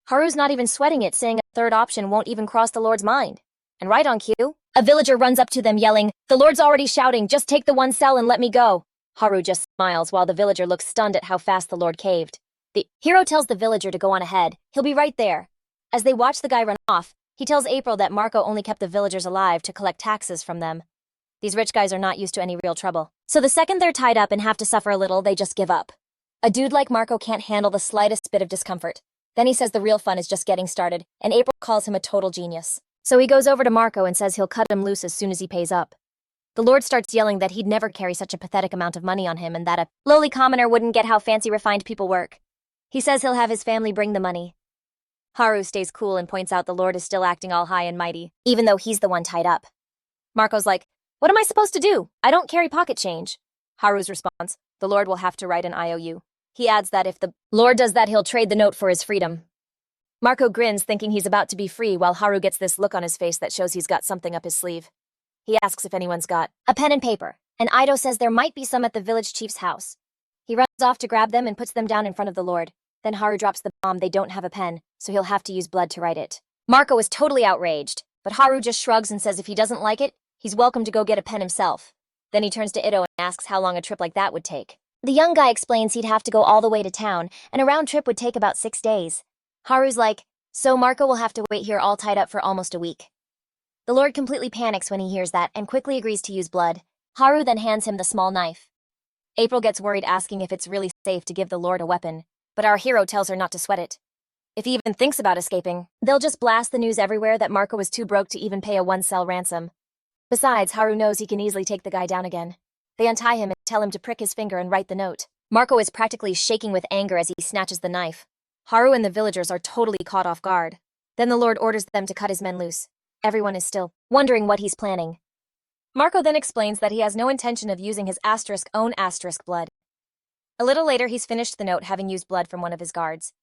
Haru's not even sweating it, saying a third option won't even cross the Lord's mind. And right on cue, a villager runs up to them yelling, the Lord's already shouting, just take the one cell and let me go. Haru just smiles while the villager looks stunned at how fast the Lord caved. The hero tells the villager to go on ahead. He'll be right there. As they watch the guy run off, he tells April that Marco only kept the villagers alive to collect taxes from them. These rich guys are not used to any real trouble. So the second they're tied up and have to suffer a little, they just give up. A dude like Marco can't handle the slightest bit of discomfort. Then he says the real fun is just getting started, and April calls him a total genius. So he goes over to Marco and says he'll cut him loose as soon as he pays up. The Lord starts yelling that he'd never carry such a pathetic amount of money on him and that a lowly commoner wouldn't get how fancy refined people work. He says he'll have his family bring the money. Haru stays cool and points out the Lord is still acting all high and mighty, even though he's the one tied up. Marco's like, what am I supposed to do? I don't carry pocket change. Haru's response, the Lord will have to write an IOU. He adds that if the Lord does that, he'll trade the note for his freedom. Marco grins, thinking he's about to be free, while Haru gets this look on his face that shows he's got something up his sleeve. He asks if anyone's got a pen and paper, and Ido says there might be some at the village chief's house. He runs off to grab them and puts them down in front of the Lord. Then Haru drops the bomb. They don't have a pen, so he'll have to use blood to write it. Marco is totally outraged, but Haru just shrugs and says if he doesn't like it, he's welcome to go get a pen himself. Then he turns to Ido and asks how long a trip like that would take. The young guy explains he'd have to go all the way to town, and a round trip would take about 6 days. Haru's like, so Marco will have to wait here all tied up for almost a week. The Lord completely panics when he hears that and quickly agrees to use blood. Haru then hands him the small knife. April gets worried, asking if it's really safe to give the Lord a weapon, but our hero tells her not to sweat it. If he even thinks about escaping, they'll just blast the news everywhere that Marco was too broke to even pay a 1-cell ransom. Besides, Haru knows he can easily take the guy down again. They untie him and tell him to prick his finger and write the note. Marco is practically shaking with anger as he snatches the knife. Haru and the villagers are totally caught off guard. Then the Lord orders them to cut his men loose. Everyone is still wondering what he's planning. Marco then explains that he has no intention of using his own blood. A little later, he's finished the note, having used blood from one of his guards.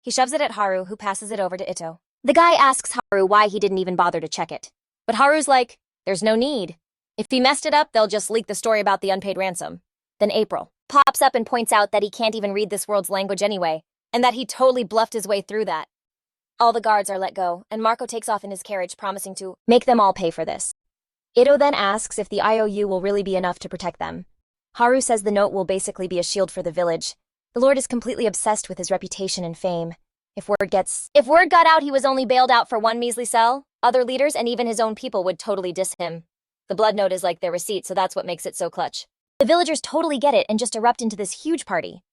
He shoves it at Haru, who passes it over to Ito. The guy asks Haru why he didn't even bother to check it. But Haru's like, there's no need. If he messed it up, they'll just leak the story about the unpaid ransom. Then April pops up and points out that he can't even read this world's language anyway, and that he totally bluffed his way through that. All the guards are let go, and Marco takes off in his carriage, promising to make them all pay for this. Ito then asks if the IOU will really be enough to protect them. Haru says the note will basically be a shield for the village. The Lord is completely obsessed with his reputation and fame. If word got out he was only bailed out for 1 measly cell, other leaders and even his own people would totally diss him. The blood note is like their receipt, so that's what makes it so clutch. The villagers totally get it and just erupt into this huge party.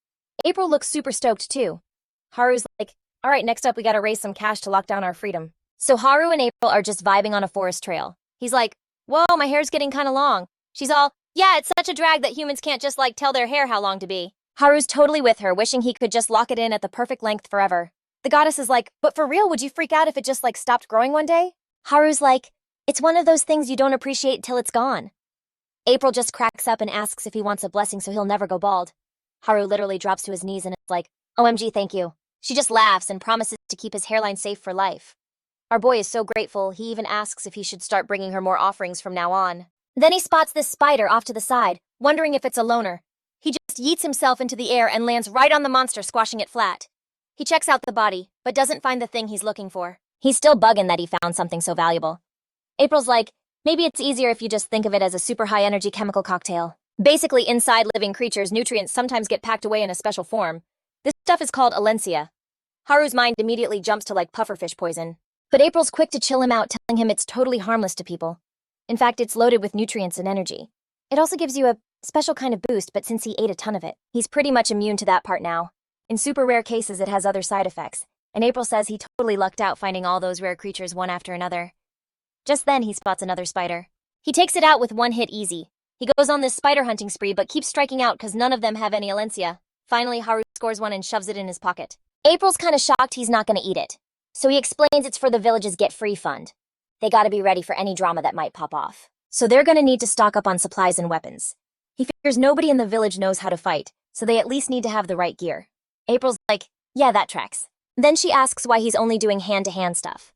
April looks super stoked too. Haru's like, all right, next up we gotta raise some cash to lock down our freedom. So Haru and April are just vibing on a forest trail. He's like, whoa, my hair's getting kinda long. She's all, yeah, it's such a drag that humans can't just tell their hair how long to be. Haru's totally with her, wishing he could just lock it in at the perfect length forever. The goddess is like, but for real, would you freak out if it just stopped growing one day? Haru's like, it's one of those things you don't appreciate till it's gone. April just cracks up and asks if he wants a blessing so he'll never go bald. Haru literally drops to his knees and is like, OMG, thank you. She just laughs and promises to keep his hairline safe for life. Our boy is so grateful, he even asks if he should start bringing her more offerings from now on. Then he spots this spider off to the side, wondering if it's a loner. He just yeets himself into the air and lands right on the monster, squashing it flat. He checks out the body, but doesn't find the thing he's looking for. He's still bugging that he found something so valuable. April's like, maybe it's easier if you just think of it as a super high-energy chemical cocktail. Basically, inside living creatures, nutrients sometimes get packed away in a special form. This stuff is called Alencia. Haru's mind immediately jumps to pufferfish poison. But April's quick to chill him out, telling him it's totally harmless to people. In fact, it's loaded with nutrients and energy. It also gives you a special kind of boost, but since he ate a ton of it, he's pretty much immune to that part now. In super rare cases, it has other side effects, and April says he totally lucked out finding all those rare creatures one after another. Just then, he spots another spider. He takes it out with one hit easy. He goes on this spider hunting spree, but keeps striking out because none of them have any Alencia. Finally, Haru scores one and shoves it in his pocket. April's kinda shocked he's not gonna eat it. So he explains it's for the village's Get Free Fund. They gotta be ready for any drama that might pop off. So they're gonna need to stock up on supplies and weapons. He figures nobody in the village knows how to fight, so they at least need to have the right gear. April's like, yeah, that tracks. Then she asks why he's only doing hand-to-hand stuff.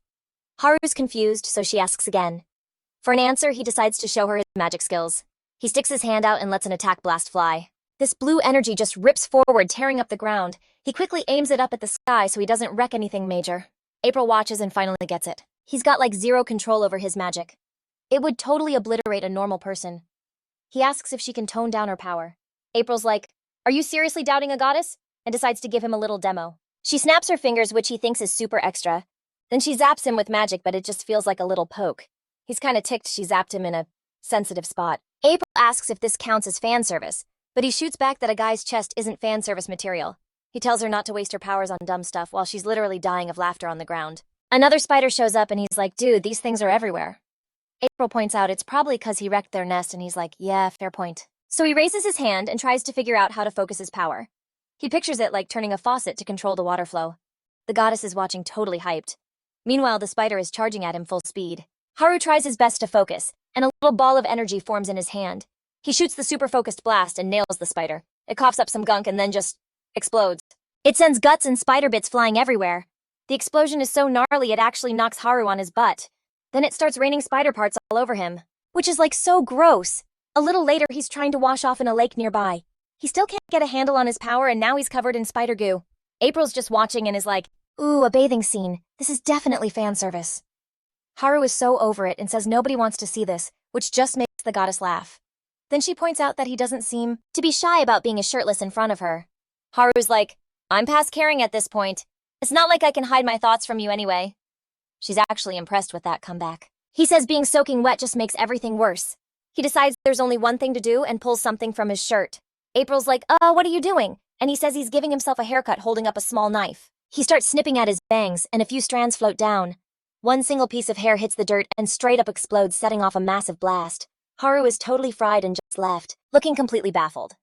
Haru's confused, so she asks again. For an answer, he decides to show her his magic skills. He sticks his hand out and lets an attack blast fly. This blue energy just rips forward, tearing up the ground. He quickly aims it up at the sky so he doesn't wreck anything major. April watches and finally gets it. He's got zero control over his magic. It would totally obliterate a normal person. He asks if she can tone down her power. April's like, are you seriously doubting a goddess? And decides to give him a little demo. She snaps her fingers, which he thinks is super extra. Then she zaps him with magic, but it just feels like a little poke. He's kinda ticked she zapped him in a sensitive spot. April asks if this counts as fan service, but he shoots back that a guy's chest isn't fan service material. He tells her not to waste her powers on dumb stuff while she's literally dying of laughter on the ground. Another spider shows up and he's like, dude, these things are everywhere. April points out it's probably because he wrecked their nest and he's like, yeah, fair point. So he raises his hand and tries to figure out how to focus his power. He pictures it like turning a faucet to control the water flow. The goddess is watching, totally hyped. Meanwhile, the spider is charging at him full speed. Haru tries his best to focus, and a little ball of energy forms in his hand. He shoots the super focused blast and nails the spider. It coughs up some gunk and then just explodes. It sends guts and spider bits flying everywhere. The explosion is so gnarly it actually knocks Haru on his butt. Then it starts raining spider parts all over him, which is like so gross. A little later, he's trying to wash off in a lake nearby. He still can't get a handle on his power and now he's covered in spider goo. April's just watching and is like, ooh, a bathing scene. This is definitely fan service. Haru is so over it and says nobody wants to see this, which just makes the goddess laugh. Then she points out that he doesn't seem to be shy about being shirtless in front of her. Haru's like, I'm past caring at this point. It's not like I can hide my thoughts from you anyway. She's actually impressed with that comeback. He says being soaking wet just makes everything worse. He decides there's only one thing to do and pulls something from his shirt. April's like, what are you doing? And he says he's giving himself a haircut holding up a small knife. He starts snipping at his bangs and a few strands float down. One single piece of hair hits the dirt and straight up explodes, setting off a massive blast. Haru is totally fried and just left, looking completely baffled.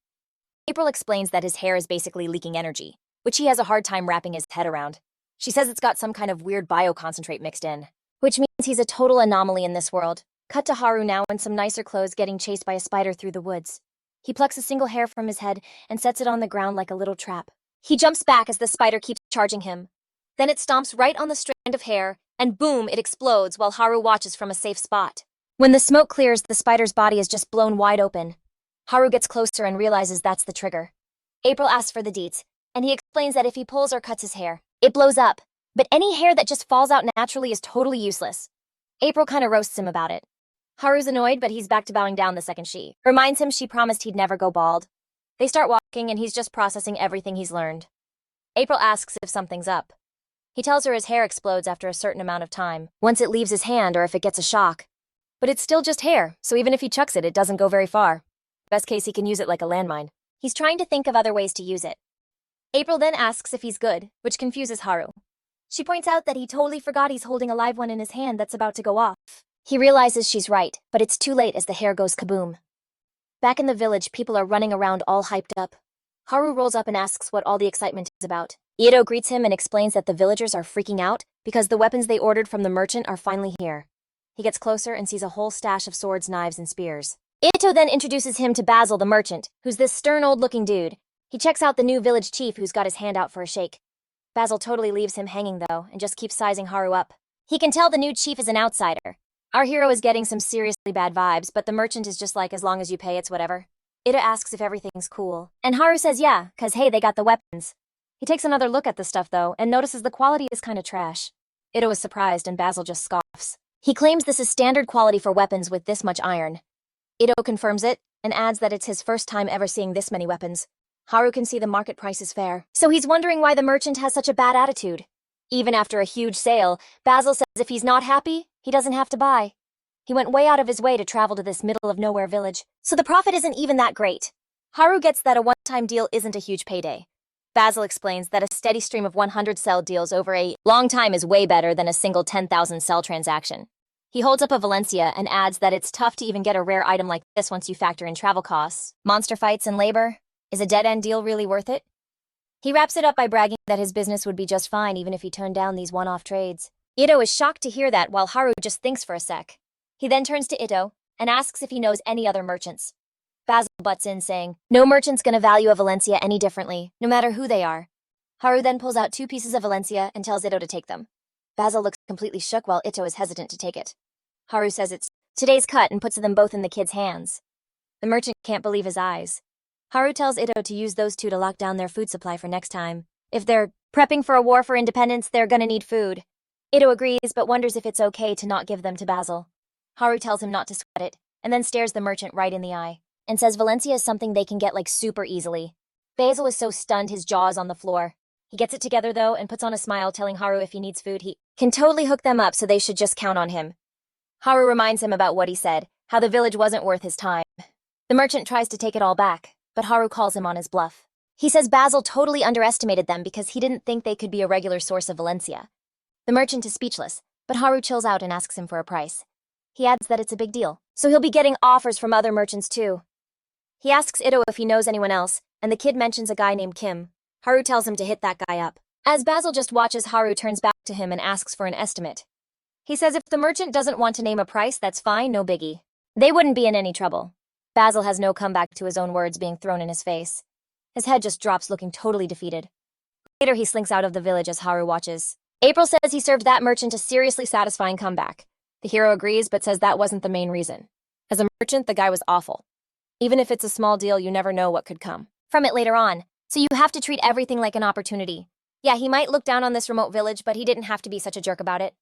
April explains that his hair is basically leaking energy, which he has a hard time wrapping his head around. She says it's got some kind of weird bioconcentrate mixed in, which means he's a total anomaly in this world. Cut to Haru now in some nicer clothes getting chased by a spider through the woods. He plucks a single hair from his head and sets it on the ground like a little trap. He jumps back as the spider keeps charging him. Then it stomps right on the strand of hair, and boom, it explodes while Haru watches from a safe spot. When the smoke clears, the spider's body is just blown wide open. Haru gets closer and realizes that's the trigger. April asks for the deets, and he explains that if he pulls or cuts his hair, it blows up. But any hair that just falls out naturally is totally useless. April kinda roasts him about it. Haru's annoyed, but he's back to bowing down the second she reminds him she promised he'd never go bald. They start walking and he's just processing everything he's learned. April asks if something's up. He tells her his hair explodes after a certain amount of time, once it leaves his hand or if it gets a shock. But it's still just hair, so even if he chucks it, it doesn't go very far. Best case, he can use it like a landmine. He's trying to think of other ways to use it. April then asks if he's good, which confuses Haru. She points out that he totally forgot he's holding a live one in his hand that's about to go off. He realizes she's right, but it's too late as the hair goes kaboom. Back in the village, people are running around all hyped up. Haru rolls up and asks what all the excitement is about. Ito greets him and explains that the villagers are freaking out because the weapons they ordered from the merchant are finally here. He gets closer and sees a whole stash of swords, knives, and spears. Ito then introduces him to Basil the merchant, who's this stern old-looking dude. He checks out the new village chief who's got his hand out for a shake. Basil totally leaves him hanging though and just keeps sizing Haru up. He can tell the new chief is an outsider. Our hero is getting some seriously bad vibes, but the merchant is just like, as long as you pay, it's whatever. Ito asks if everything's cool, and Haru says yeah, cause hey, they got the weapons. He takes another look at the stuff though, and notices the quality is kinda trash. Ito is surprised and Basil just scoffs. He claims this is standard quality for weapons with this much iron. Ito confirms it, and adds that it's his first time ever seeing this many weapons. Haru can see the market price is fair, so he's wondering why the merchant has such a bad attitude. Even after a huge sale, Basil says if he's not happy, he doesn't have to buy. He went way out of his way to travel to this middle-of-nowhere village, so the profit isn't even that great. Haru gets that a one-time deal isn't a huge payday. Basil explains that a steady stream of 100 cell deals over a long time is way better than a single 10,000 cell transaction. He holds up a Valencia and adds that it's tough to even get a rare item like this once you factor in travel costs, monster fights, and labor. Is a dead-end deal really worth it? He wraps it up by bragging that his business would be just fine even if he turned down these one-off trades. Ito is shocked to hear that while Haru just thinks for a sec. He then turns to Ito and asks if he knows any other merchants. Basil butts in saying, no merchant's gonna value a Valencia any differently, no matter who they are. Haru then pulls out 2 pieces of Valencia and tells Ito to take them. Basil looks completely shook while Ito is hesitant to take it. Haru says it's today's cut and puts them both in the kid's hands. The merchant can't believe his eyes. Haru tells Ito to use those 2 to lock down their food supply for next time. If they're prepping for a war for independence, they're gonna need food. Ito agrees but wonders if it's okay to not give them to Basil. Haru tells him not to sweat it, and then stares the merchant right in the eye, and says Valencia is something they can get like super easily. Basil is so stunned his jaw is on the floor. He gets it together though and puts on a smile telling Haru if he needs food he can totally hook them up so they should just count on him. Haru reminds him about what he said, how the village wasn't worth his time. The merchant tries to take it all back, but Haru calls him on his bluff. He says Basil totally underestimated them because he didn't think they could be a regular source of Valencia. The merchant is speechless, but Haru chills out and asks him for a price. He adds that it's a big deal, so he'll be getting offers from other merchants too. He asks Ito if he knows anyone else, and the kid mentions a guy named Kim. Haru tells him to hit that guy up. As Basil just watches, Haru turns back to him and asks for an estimate. He says if the merchant doesn't want to name a price, that's fine, no biggie. They wouldn't be in any trouble. Basil has no comeback to his own words being thrown in his face. His head just drops, looking totally defeated. Later, he slinks out of the village as Haru watches. April says he served that merchant a seriously satisfying comeback. The hero agrees, but says that wasn't the main reason. As a merchant, the guy was awful. Even if it's a small deal, you never know what could come from it later on, so you have to treat everything like an opportunity. Yeah, he might look down on this remote village, but he didn't have to be such a jerk about it.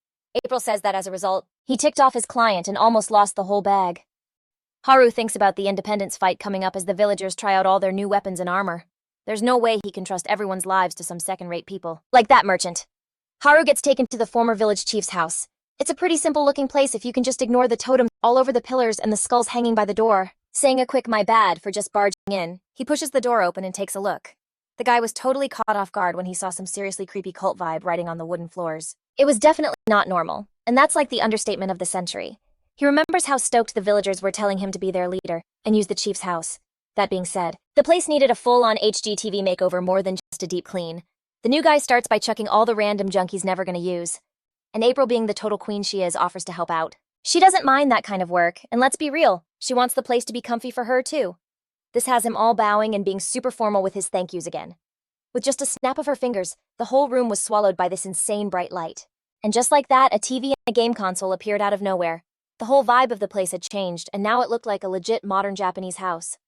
April says that as a result, he ticked off his client and almost lost the whole bag. Haru thinks about the independence fight coming up as the villagers try out all their new weapons and armor. There's no way he can trust everyone's lives to some second-rate people like that merchant. Haru gets taken to the former village chief's house. It's a pretty simple-looking place if you can just ignore the totems all over the pillars and the skulls hanging by the door. Saying a quick "my bad" for just barging in, he pushes the door open and takes a look. The guy was totally caught off guard when he saw some seriously creepy cult vibe writing on the wooden floors. It was definitely not normal, and that's like the understatement of the century. He remembers how stoked the villagers were telling him to be their leader and use the chief's house. That being said, the place needed a full-on HGTV makeover more than just a deep clean. The new guy starts by chucking all the random junk he's never gonna use. And April, being the total queen she is, offers to help out. She doesn't mind that kind of work, and let's be real, she wants the place to be comfy for her too. This has him all bowing and being super formal with his thank yous again. With just a snap of her fingers, the whole room was swallowed by this insane bright light. And just like that, a TV and a game console appeared out of nowhere. The whole vibe of the place had changed, and now it looked like a legit modern Japanese house.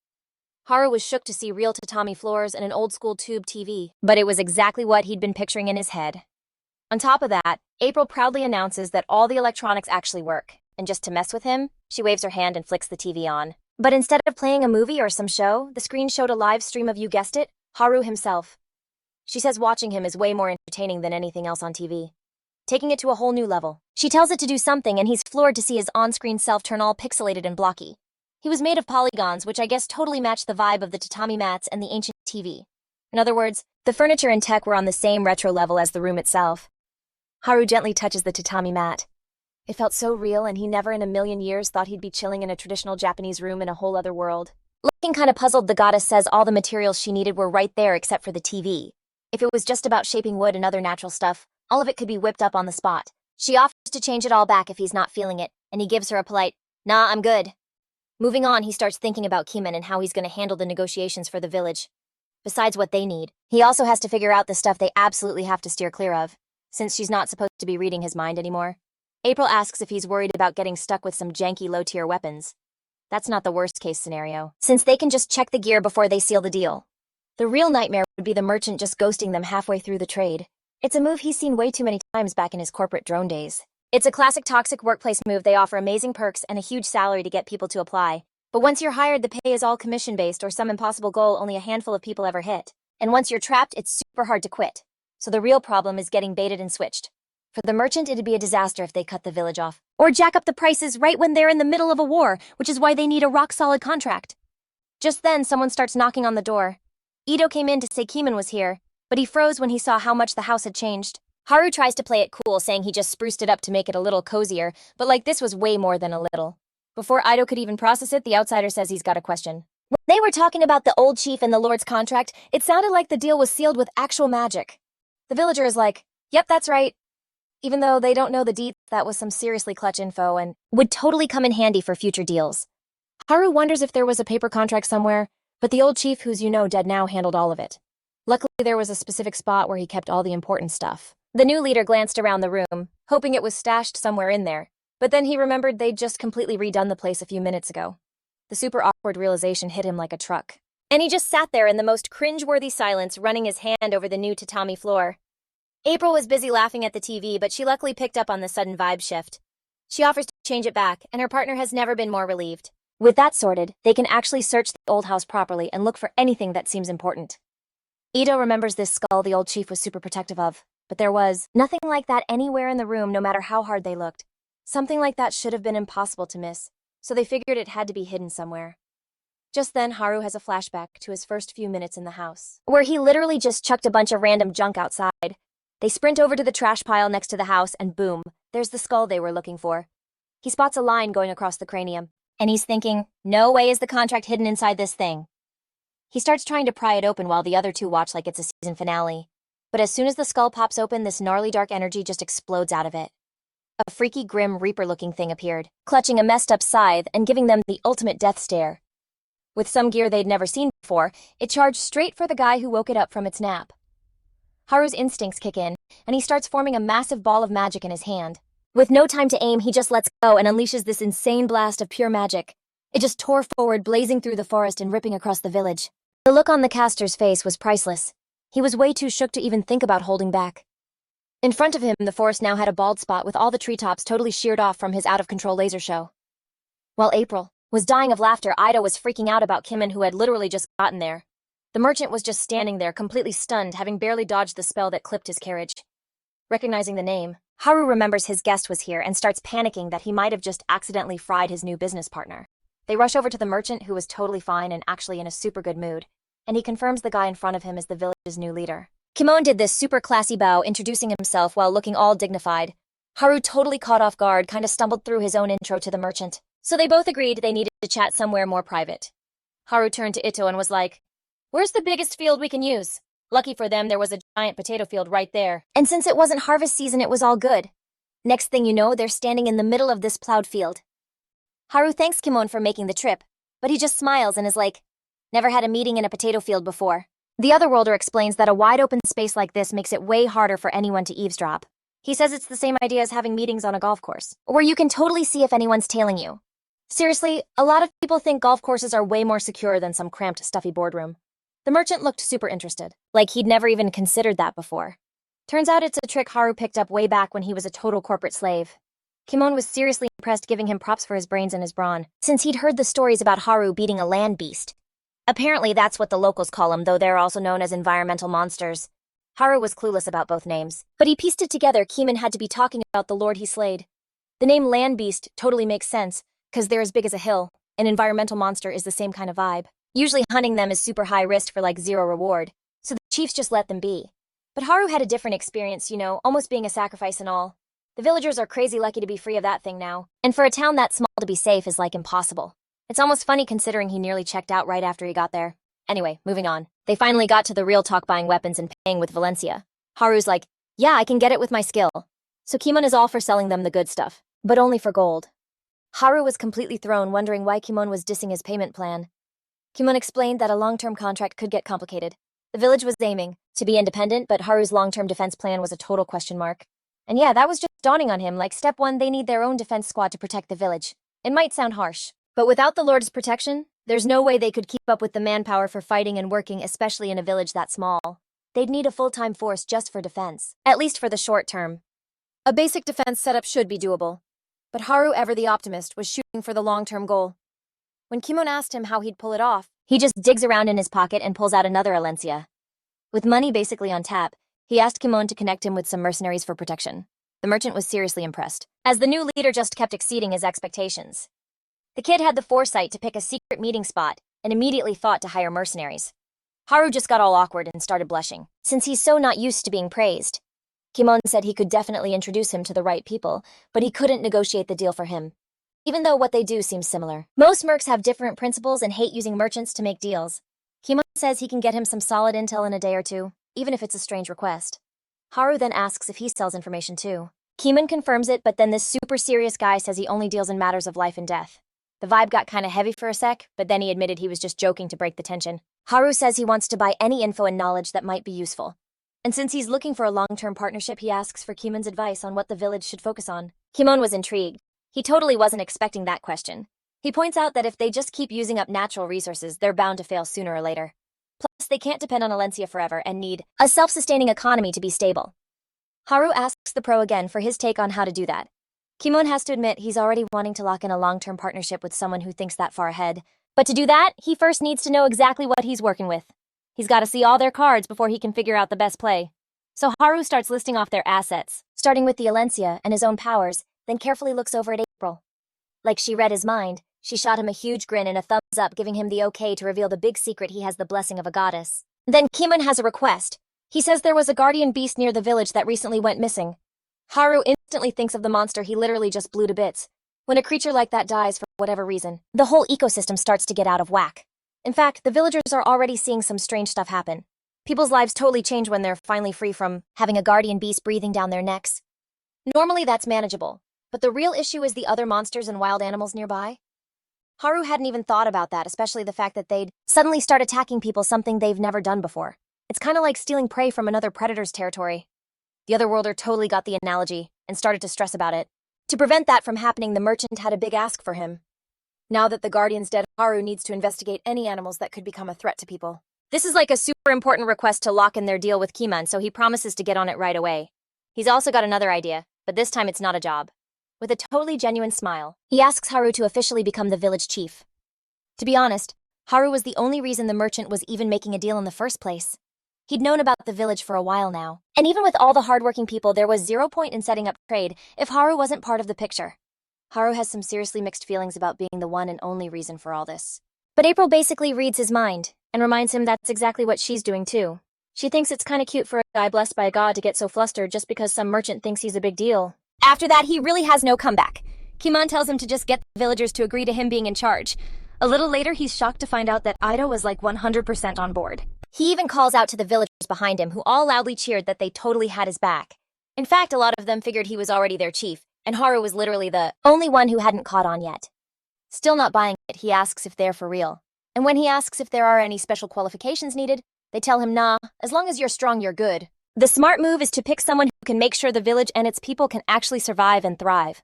Haru was shook to see real tatami floors and an old-school tube TV, but it was exactly what he'd been picturing in his head. On top of that, April proudly announces that all the electronics actually work, and just to mess with him, she waves her hand and flicks the TV on. But instead of playing a movie or some show, the screen showed a live stream of, you guessed it, Haru himself. She says watching him is way more entertaining than anything else on TV. Taking it to a whole new level. She tells it to do something, and he's floored to see his on-screen self turn all pixelated and blocky. He was made of polygons, which I guess totally matched the vibe of the tatami mats and the ancient TV. In other words, the furniture and tech were on the same retro level as the room itself. Haru gently touches the tatami mat. It felt so real, and he never in a million years thought he'd be chilling in a traditional Japanese room in a whole other world. Looking kinda puzzled, the goddess says all the materials she needed were right there except for the TV. If it was just about shaping wood and other natural stuff, all of it could be whipped up on the spot. She offers to change it all back if he's not feeling it, and he gives her a polite, "Nah, I'm good." Moving on, he starts thinking about Kimen and how he's gonna handle the negotiations for the village. Besides what they need, he also has to figure out the stuff they absolutely have to steer clear of, since she's not supposed to be reading his mind anymore. April asks if he's worried about getting stuck with some janky low-tier weapons. That's not the worst-case scenario, since they can just check the gear before they seal the deal. The real nightmare would be the merchant just ghosting them halfway through the trade. It's a move he's seen way too many times back in his corporate drone days. It's a classic toxic workplace move. They offer amazing perks and a huge salary to get people to apply. But once you're hired, the pay is all commission-based or some impossible goal only a handful of people ever hit. And once you're trapped, it's super hard to quit. So the real problem is getting baited and switched. For the merchant, it'd be a disaster if they cut the village off, or jack up the prices right when they're in the middle of a war, which is why they need a rock-solid contract. Just then, someone starts knocking on the door. Ito came in to say Kimen was here, but he froze when he saw how much the house had changed. Haru tries to play it cool, saying he just spruced it up to make it a little cozier, but like this was way more than a little. Before Ito could even process it, the outsider says he's got a question. When they were talking about the old chief and the lord's contract, it sounded like the deal was sealed with actual magic. The villager is like, "Yep, that's right." Even though they don't know the deets, that was some seriously clutch info and would totally come in handy for future deals. Haru wonders if there was a paper contract somewhere, but the old chief, who's dead now, handled all of it. Luckily, there was a specific spot where he kept all the important stuff. The new leader glanced around the room, hoping it was stashed somewhere in there, but then he remembered they'd just completely redone the place a few minutes ago. The super awkward realization hit him like a truck. And he just sat there in the most cringe-worthy silence, running his hand over the new tatami floor. April was busy laughing at the TV, but she luckily picked up on the sudden vibe shift. She offers to change it back, and her partner has never been more relieved. With that sorted, they can actually search the old house properly and look for anything that seems important. Ito remembers this skull the old chief was super protective of, but there was nothing like that anywhere in the room, no matter how hard they looked. Something like that should have been impossible to miss, so they figured it had to be hidden somewhere. Just then, Haru has a flashback to his first few minutes in the house, where he literally just chucked a bunch of random junk outside. They sprint over to the trash pile next to the house, and boom, there's the skull they were looking for. He spots a line going across the cranium, and he's thinking, no way is the contract hidden inside this thing. He starts trying to pry it open while the other two watch like it's a season finale. But as soon as the skull pops open, this gnarly dark energy just explodes out of it. A freaky, grim, reaper-looking thing appeared, clutching a messed-up scythe and giving them the ultimate death stare. With some gear they'd never seen before, it charged straight for the guy who woke it up from its nap. Haru's instincts kick in, and he starts forming a massive ball of magic in his hand. With no time to aim, he just lets go and unleashes this insane blast of pure magic. It just tore forward, blazing through the forest and ripping across the village. The look on the caster's face was priceless. He was way too shook to even think about holding back. In front of him, the forest now had a bald spot with all the treetops totally sheared off from his out-of-control laser show. While April was dying of laughter, Ida was freaking out about Kimon, who had literally just gotten there. The merchant was just standing there, completely stunned, having barely dodged the spell that clipped his carriage. Recognizing the name, Haru remembers his guest was here and starts panicking that he might have just accidentally fried his new business partner. They rush over to the merchant, who was totally fine and actually in a super good mood, and he confirms the guy in front of him is the village's new leader. Kimon did this super classy bow, introducing himself while looking all dignified. Haru, totally caught off guard, kinda stumbled through his own intro to the merchant. So they both agreed they needed to chat somewhere more private. Haru turned to Ito and was like, "Where's the biggest field we can use?" Lucky for them, there was a giant potato field right there. And since it wasn't harvest season, it was all good. Next thing you know, they're standing in the middle of this plowed field. Haru thanks Kimon for making the trip, but he just smiles and is like, "Never had a meeting in a potato field before." The other worlder explains that a wide open space like this makes it way harder for anyone to eavesdrop. He says it's the same idea as having meetings on a golf course, where you can totally see if anyone's tailing you. Seriously, a lot of people think golf courses are way more secure than some cramped, stuffy boardroom. The merchant looked super interested, like he'd never even considered that before. Turns out it's a trick Haru picked up way back when he was a total corporate slave. Kimon was seriously impressed, giving him props for his brains and his brawn, since he'd heard the stories about Haru beating a land beast. Apparently that's what the locals call them, though they're also known as environmental monsters. Haru was clueless about both names, but he pieced it together. Kimon had to be talking about the lord he slayed. The name land beast totally makes sense, because they're as big as a hill. An environmental monster is the same kind of vibe. Usually hunting them is super high risk for like zero reward, so the chiefs just let them be. But Haru had a different experience, almost being a sacrifice and all. The villagers are crazy lucky to be free of that thing now, and for a town that small to be safe is like impossible. It's almost funny considering he nearly checked out right after he got there. Anyway, moving on. They finally got to the real talk, buying weapons and paying with Valencia. Haru's like, "Yeah, I can get it with my skill." So Kimon is all for selling them the good stuff, but only for gold. Haru was completely thrown, wondering why Kimon was dissing his payment plan. Kimon explained that a long-term contract could get complicated. The village was aiming to be independent, but Haru's long-term defense plan was a total question mark. And yeah, that was just dawning on him, like step 1, they need their own defense squad to protect the village. It might sound harsh, but without the Lord's protection, there's no way they could keep up with the manpower for fighting and working, especially in a village that small. They'd need a full-time force just for defense, at least for the short term. A basic defense setup should be doable, but Haru, ever the optimist, was shooting for the long-term goal. When Kimon asked him how he'd pull it off, he just digs around in his pocket and pulls out another Alencia. With money basically on tap, he asked Kimon to connect him with some mercenaries for protection. The merchant was seriously impressed, as the new leader just kept exceeding his expectations. The kid had the foresight to pick a secret meeting spot and immediately thought to hire mercenaries. Haru just got all awkward and started blushing, since he's so not used to being praised. Kimon said he could definitely introduce him to the right people, but he couldn't negotiate the deal for him, even though what they do seems similar. Most mercs have different principles and hate using merchants to make deals. Kimon says he can get him some solid intel in a day or two, even if it's a strange request. Haru then asks if he sells information too. Kimon confirms it, but then this super serious guy says he only deals in matters of life and death. The vibe got kinda heavy for a sec, but then he admitted he was just joking to break the tension. Haru says he wants to buy any info and knowledge that might be useful. And since he's looking for a long-term partnership, he asks for Kimon's advice on what the village should focus on. Kimon was intrigued. He totally wasn't expecting that question. He points out that if they just keep using up natural resources, they're bound to fail sooner or later. Plus, they can't depend on Alencia forever and need a self-sustaining economy to be stable. Haru asks the pro again for his take on how to do that. Kimon has to admit he's already wanting to lock in a long-term partnership with someone who thinks that far ahead. But to do that, he first needs to know exactly what he's working with. He's got to see all their cards before he can figure out the best play. So Haru starts listing off their assets, starting with the Alencia and his own powers, then carefully looks over at April. Like she read his mind, she shot him a huge grin and a thumbs up, giving him the okay to reveal the big secret: he has the blessing of a goddess. Then Kimon has a request. He says there was a guardian beast near the village that recently went missing. Haru instantly thinks of the monster he literally just blew to bits. When a creature like that dies for whatever reason, the whole ecosystem starts to get out of whack. In fact, the villagers are already seeing some strange stuff happen. People's lives totally change when they're finally free from having a guardian beast breathing down their necks. Normally that's manageable, but the real issue is the other monsters and wild animals nearby. Haru hadn't even thought about that, especially the fact that they'd suddenly start attacking people, something they've never done before. It's kind of like stealing prey from another predator's territory. The other worlder totally got the analogy and started to stress about it. To prevent that from happening, the merchant had a big ask for him. Now that the Guardian's dead, Haru needs to investigate any animals that could become a threat to people. This is like a super important request to lock in their deal with Kiman, so he promises to get on it right away. He's also got another idea, but this time it's not a job. With a totally genuine smile, he asks Haru to officially become the village chief. To be honest, Haru was the only reason the merchant was even making a deal in the first place. He'd known about the village for a while now, and even with all the hardworking people, there was 0 point in setting up trade if Haru wasn't part of the picture. Haru has some seriously mixed feelings about being the one and only reason for all this. But April basically reads his mind and reminds him that's exactly what she's doing too. She thinks it's kinda cute for a guy blessed by a god to get so flustered just because some merchant thinks he's a big deal. After that, he really has no comeback. Kiman tells him to just get the villagers to agree to him being in charge. A little later, he's shocked to find out that Ido was like 100% on board. He even calls out to the villagers behind him, who all loudly cheered that they totally had his back. In fact, a lot of them figured he was already their chief, and Haru was literally the only one who hadn't caught on yet. Still not buying it, he asks if they're for real. And when he asks if there are any special qualifications needed, they tell him nah, as long as you're strong, you're good. The smart move is to pick someone who can make sure the village and its people can actually survive and thrive.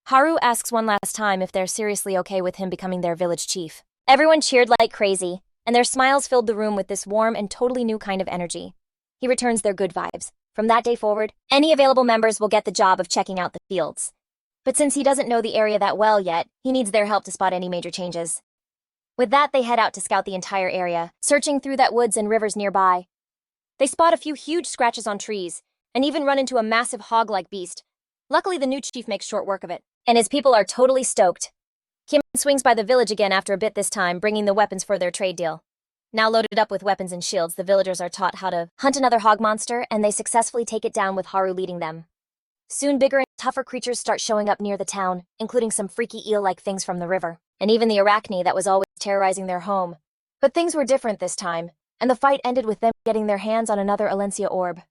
Haru asks one last time if they're seriously okay with him becoming their village chief. Everyone cheered like crazy, and their smiles filled the room with this warm and totally new kind of energy. He returns their good vibes. From that day forward, any available members will get the job of checking out the fields. But since he doesn't know the area that well yet, he needs their help to spot any major changes. With that, they head out to scout the entire area, searching through that woods and rivers nearby. They spot a few huge scratches on trees, and even run into a massive hog-like beast. Luckily, the new chief makes short work of it, and his people are totally stoked. Kim swings by the village again after a bit this time, bringing the weapons for their trade deal. Now loaded up with weapons and shields, the villagers are taught how to hunt another hog monster, and they successfully take it down with Haru leading them. Soon bigger and tougher creatures start showing up near the town, including some freaky eel-like things from the river, and even the arachne that was always terrorizing their home. But things were different this time, and the fight ended with them getting their hands on another Alencia orb.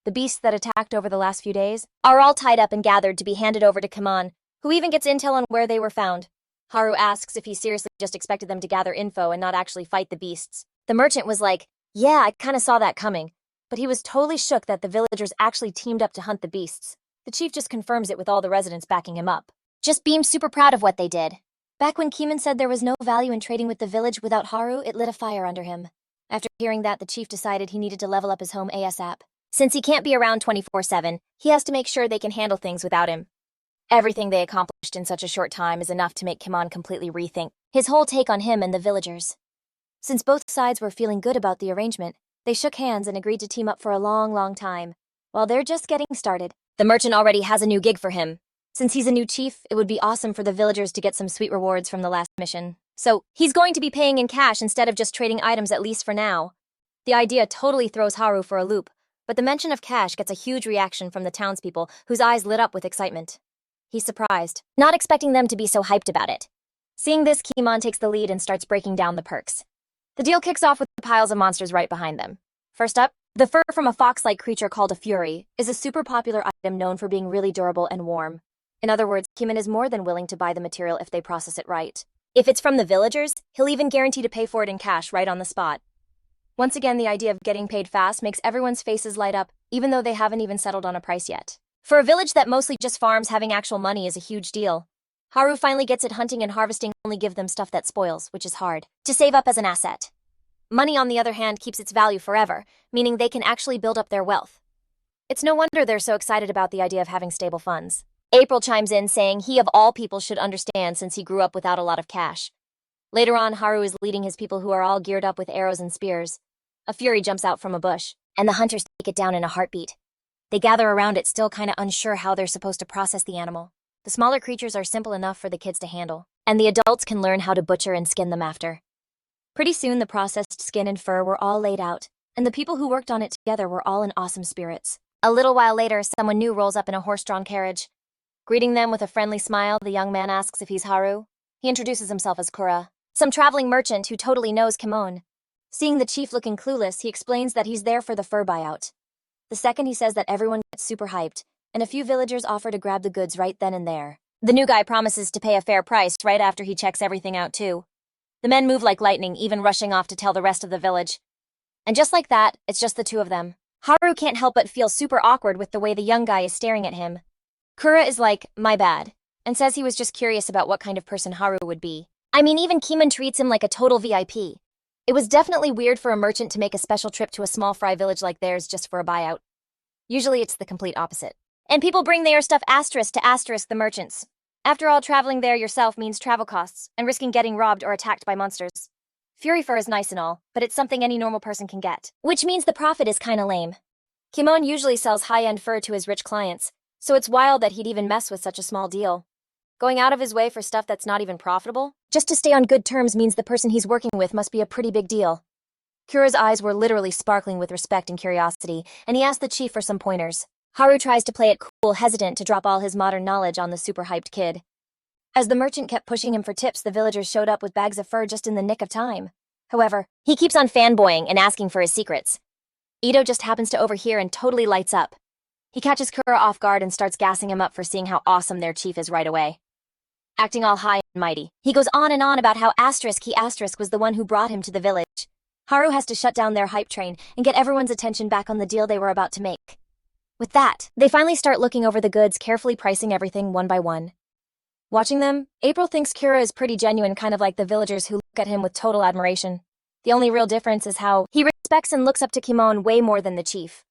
The beasts that attacked over the last few days are all tied up and gathered to be handed over to Kaman, who even gets intel on where they were found. Haru asks if he seriously just expected them to gather info and not actually fight the beasts. The merchant was like, yeah, I kinda saw that coming, but he was totally shook that the villagers actually teamed up to hunt the beasts. The chief just confirms it with all the residents backing him up. Just beamed super proud of what they did. Back when Kiman said there was no value in trading with the village without Haru, it lit a fire under him. After hearing that, the chief decided he needed to level up his home ASAP. Since he can't be around 24/7, he has to make sure they can handle things without him. Everything they accomplished in such a short time is enough to make Kimon completely rethink his whole take on him and the villagers. Since both sides were feeling good about the arrangement, they shook hands and agreed to team up for a long, long time. While they're just getting started, the merchant already has a new gig for him. Since he's a new chief, it would be awesome for the villagers to get some sweet rewards from the last mission. So, he's going to be paying in cash instead of just trading items, at least for now. The idea totally throws Haru for a loop, but the mention of cash gets a huge reaction from the townspeople, whose eyes lit up with excitement. He's surprised, not expecting them to be so hyped about it. Seeing this, Kimon takes the lead and starts breaking down the perks. The deal kicks off with the piles of monsters right behind them. First up, the fur from a fox-like creature called a fury is a super popular item known for being really durable and warm. In other words, Kimon is more than willing to buy the material if they process it right. If it's from the villagers, he'll even guarantee to pay for it in cash right on the spot. Once again, the idea of getting paid fast makes everyone's faces light up, even though they haven't even settled on a price yet. For a village that mostly just farms, having actual money is a huge deal. Haru finally gets it. Hunting and harvesting only give them stuff that spoils, which is hard to save up as an asset. Money, on the other hand, keeps its value forever, meaning they can actually build up their wealth. It's no wonder they're so excited about the idea of having stable funds. April chimes in, saying he of all people should understand since he grew up without a lot of cash. Later on, Haru is leading his people, who are all geared up with arrows and spears. A fury jumps out from a bush, and the hunters take it down in a heartbeat. They gather around it, still kinda unsure how they're supposed to process the animal. The smaller creatures are simple enough for the kids to handle, and the adults can learn how to butcher and skin them after. Pretty soon, the processed skin and fur were all laid out, and the people who worked on it together were all in awesome spirits. A little while later, someone new rolls up in a horse-drawn carriage. Greeting them with a friendly smile, the young man asks if he's Haru. He introduces himself as Kura, some traveling merchant who totally knows Kimon. Seeing the chief looking clueless, he explains that he's there for the fur buyout. The second he says that, everyone gets super hyped, and a few villagers offer to grab the goods right then and there. The new guy promises to pay a fair price right after he checks everything out too. The men move like lightning, even rushing off to tell the rest of the village. And just like that, it's just the two of them. Haru can't help but feel super awkward with the way the young guy is staring at him. Kura is like, my bad, and says he was just curious about what kind of person Haru would be. I mean, even Keeman treats him like a total VIP. It was definitely weird for a merchant to make a special trip to a small fry village like theirs just for a buyout. Usually it's the complete opposite. And people bring their stuff asterisk to asterisk the merchants. After all, traveling there yourself means travel costs and risking getting robbed or attacked by monsters. Fury fur is nice and all, but it's something any normal person can get, which means the profit is kinda lame. Kimon usually sells high-end fur to his rich clients, so it's wild that he'd even mess with such a small deal. Going out of his way for stuff that's not even profitable? Just to stay on good terms means the person he's working with must be a pretty big deal. Kura's eyes were literally sparkling with respect and curiosity, and he asked the chief for some pointers. Haru tries to play it cool, hesitant to drop all his modern knowledge on the super-hyped kid. As the merchant kept pushing him for tips, the villagers showed up with bags of fur just in the nick of time. However, he keeps on fanboying and asking for his secrets. Ito just happens to overhear and totally lights up. He catches Kura off guard and starts gassing him up for seeing how awesome their chief is right away. Acting all high and mighty, he goes on and on about how he was the one who brought him to the village. Haru has to shut down their hype train and get everyone's attention back on the deal they were about to make. With that, they finally start looking over the goods, carefully pricing everything one by one. Watching them, April thinks Kura is pretty genuine, kind of like the villagers who look at him with total admiration. The only real difference is how he respects and looks up to Kimon way more than the chief.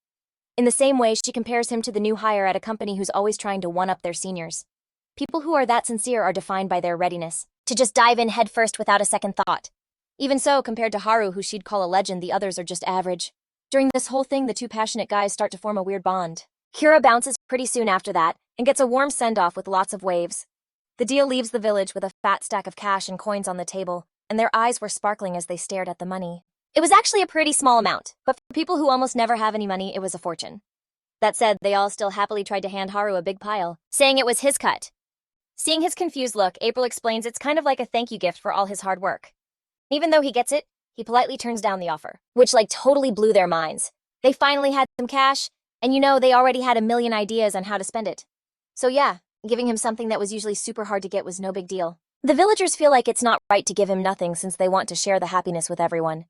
In the same way, she compares him to the new hire at a company who's always trying to one-up their seniors. People who are that sincere are defined by their readiness to just dive in headfirst without a second thought. Even so, compared to Haru, who she'd call a legend, the others are just average. During this whole thing, the two passionate guys start to form a weird bond. Kura bounces pretty soon after that and gets a warm send-off with lots of waves. The deal leaves the village with a fat stack of cash and coins on the table, and their eyes were sparkling as they stared at the money. It was actually a pretty small amount, but for people who almost never have any money, it was a fortune. That said, they all still happily tried to hand Haru a big pile, saying it was his cut. Seeing his confused look, April explains it's kind of like a thank you gift for all his hard work. Even though he gets it, he politely turns down the offer, which totally blew their minds. They finally had some cash, and they already had a million ideas on how to spend it. So yeah, giving him something that was usually super hard to get was no big deal. The villagers feel like it's not right to give him nothing since they want to share the happiness with everyone.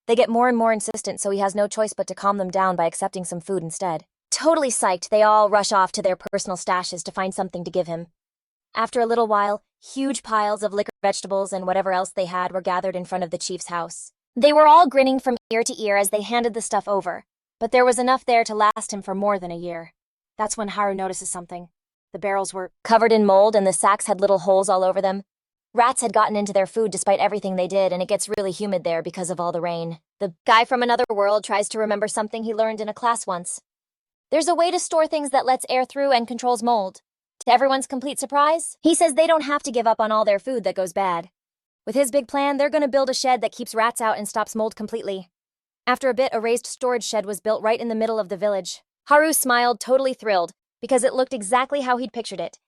They get more and more insistent, so he has no choice but to calm them down by accepting some food instead. Totally psyched, they all rush off to their personal stashes to find something to give him. After a little while, huge piles of liquor, vegetables, and whatever else they had were gathered in front of the chief's house. They were all grinning from ear to ear as they handed the stuff over, but there was enough there to last him for more than a year. That's when Haru notices something. The barrels were covered in mold and the sacks had little holes all over them. Rats had gotten into their food despite everything they did, and it gets really humid there because of all the rain. The guy from another world tries to remember something he learned in a class once. There's a way to store things that lets air through and controls mold. To everyone's complete surprise, he says they don't have to give up on all their food that goes bad. With his big plan, they're gonna build a shed that keeps rats out and stops mold completely. After a bit, a raised storage shed was built right in the middle of the village. Haru smiled, totally thrilled, because it looked exactly how he'd pictured it.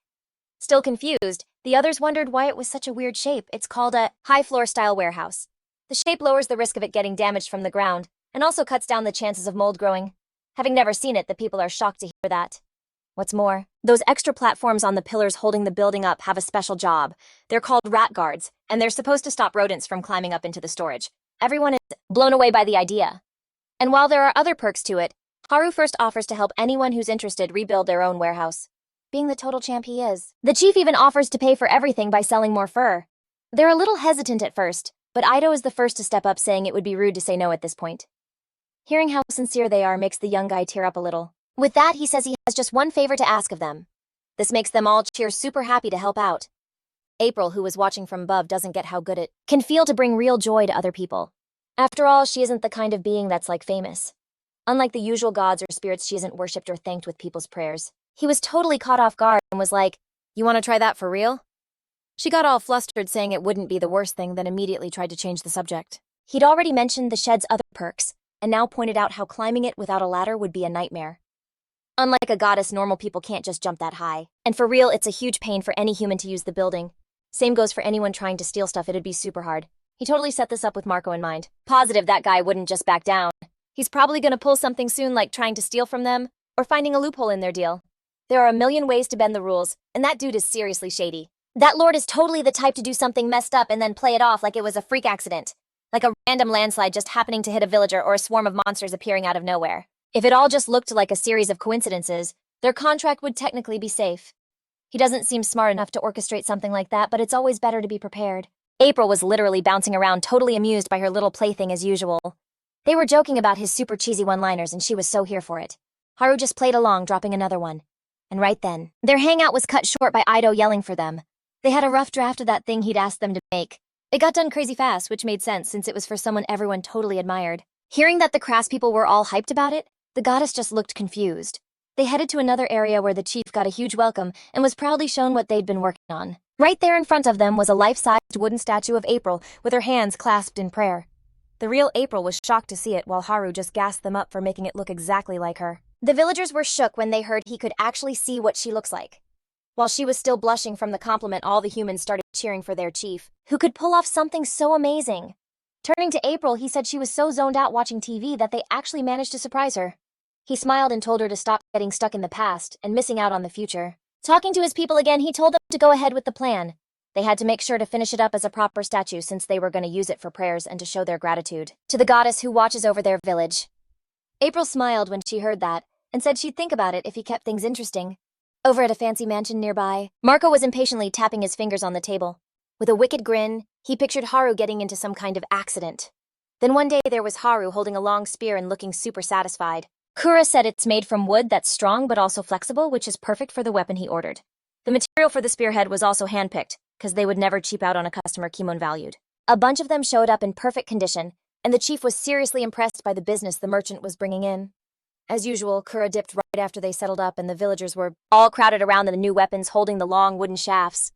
Still confused, the others wondered why it was such a weird shape. It's called a high-floor-style warehouse. The shape lowers the risk of it getting damaged from the ground, and also cuts down the chances of mold growing. Having never seen it, the people are shocked to hear that. What's more, those extra platforms on the pillars holding the building up have a special job. They're called rat guards, and they're supposed to stop rodents from climbing up into the storage. Everyone is blown away by the idea. And while there are other perks to it, Haru first offers to help anyone who's interested rebuild their own warehouse. Being the total champ he is, the chief even offers to pay for everything by selling more fur. They're a little hesitant at first, but Ido is the first to step up, saying it would be rude to say no at this point. Hearing how sincere they are makes the young guy tear up a little. With that, he says he has just one favor to ask of them. This makes them all cheer, super happy to help out. April, who was watching from above, doesn't get how good it can feel to bring real joy to other people. After all, she isn't the kind of being that's famous. Unlike the usual gods or spirits, she isn't worshipped or thanked with people's prayers. He was totally caught off guard and was like, "You want to try that for real?" She got all flustered, saying it wouldn't be the worst thing, then immediately tried to change the subject. He'd already mentioned the shed's other perks, and now pointed out how climbing it without a ladder would be a nightmare. Unlike a goddess, normal people can't just jump that high. And for real, it's a huge pain for any human to use the building. Same goes for anyone trying to steal stuff, it'd be super hard. He totally set this up with Marco in mind. Positive that guy wouldn't just back down. He's probably gonna pull something soon, like trying to steal from them, or finding a loophole in their deal. There are a million ways to bend the rules, and that dude is seriously shady. That lord is totally the type to do something messed up and then play it off like it was a freak accident. Like a random landslide just happening to hit a villager or a swarm of monsters appearing out of nowhere. If it all just looked like a series of coincidences, their contract would technically be safe. He doesn't seem smart enough to orchestrate something like that, but it's always better to be prepared. April was literally bouncing around, totally amused by her little plaything as usual. They were joking about his super cheesy one-liners, and she was so here for it. Haru just played along, dropping another one. And right then, their hangout was cut short by Ido yelling for them. They had a rough draft of that thing he'd asked them to make. It got done crazy fast, which made sense since it was for someone everyone totally admired. Hearing that the crass people were all hyped about it, the goddess just looked confused. They headed to another area where the chief got a huge welcome and was proudly shown what they'd been working on. Right there in front of them was a life-sized wooden statue of April with her hands clasped in prayer. The real April was shocked to see it, while Haru just gassed them up for making it look exactly like her. The villagers were shook when they heard he could actually see what she looks like. While she was still blushing from the compliment, all the humans started cheering for their chief, who could pull off something so amazing. Turning to April, he said she was so zoned out watching TV that they actually managed to surprise her. He smiled and told her to stop getting stuck in the past and missing out on the future. Talking to his people again, he told them to go ahead with the plan. They had to make sure to finish it up as a proper statue since they were going to use it for prayers and to show their gratitude to the goddess who watches over their village. April smiled when she heard that and said she'd think about it if he kept things interesting. Over at a fancy mansion nearby, Marco was impatiently tapping his fingers on the table. With a wicked grin, he pictured Haru getting into some kind of accident. Then one day there was Haru holding a long spear and looking super satisfied. Kura said it's made from wood that's strong but also flexible, which is perfect for the weapon he ordered. The material for the spearhead was also handpicked, because they would never cheap out on a customer Kimon valued. A bunch of them showed up in perfect condition, and the chief was seriously impressed by the business the merchant was bringing in. As usual, Kura dipped right after they settled up, and the villagers were all crowded around the new weapons holding the long wooden shafts.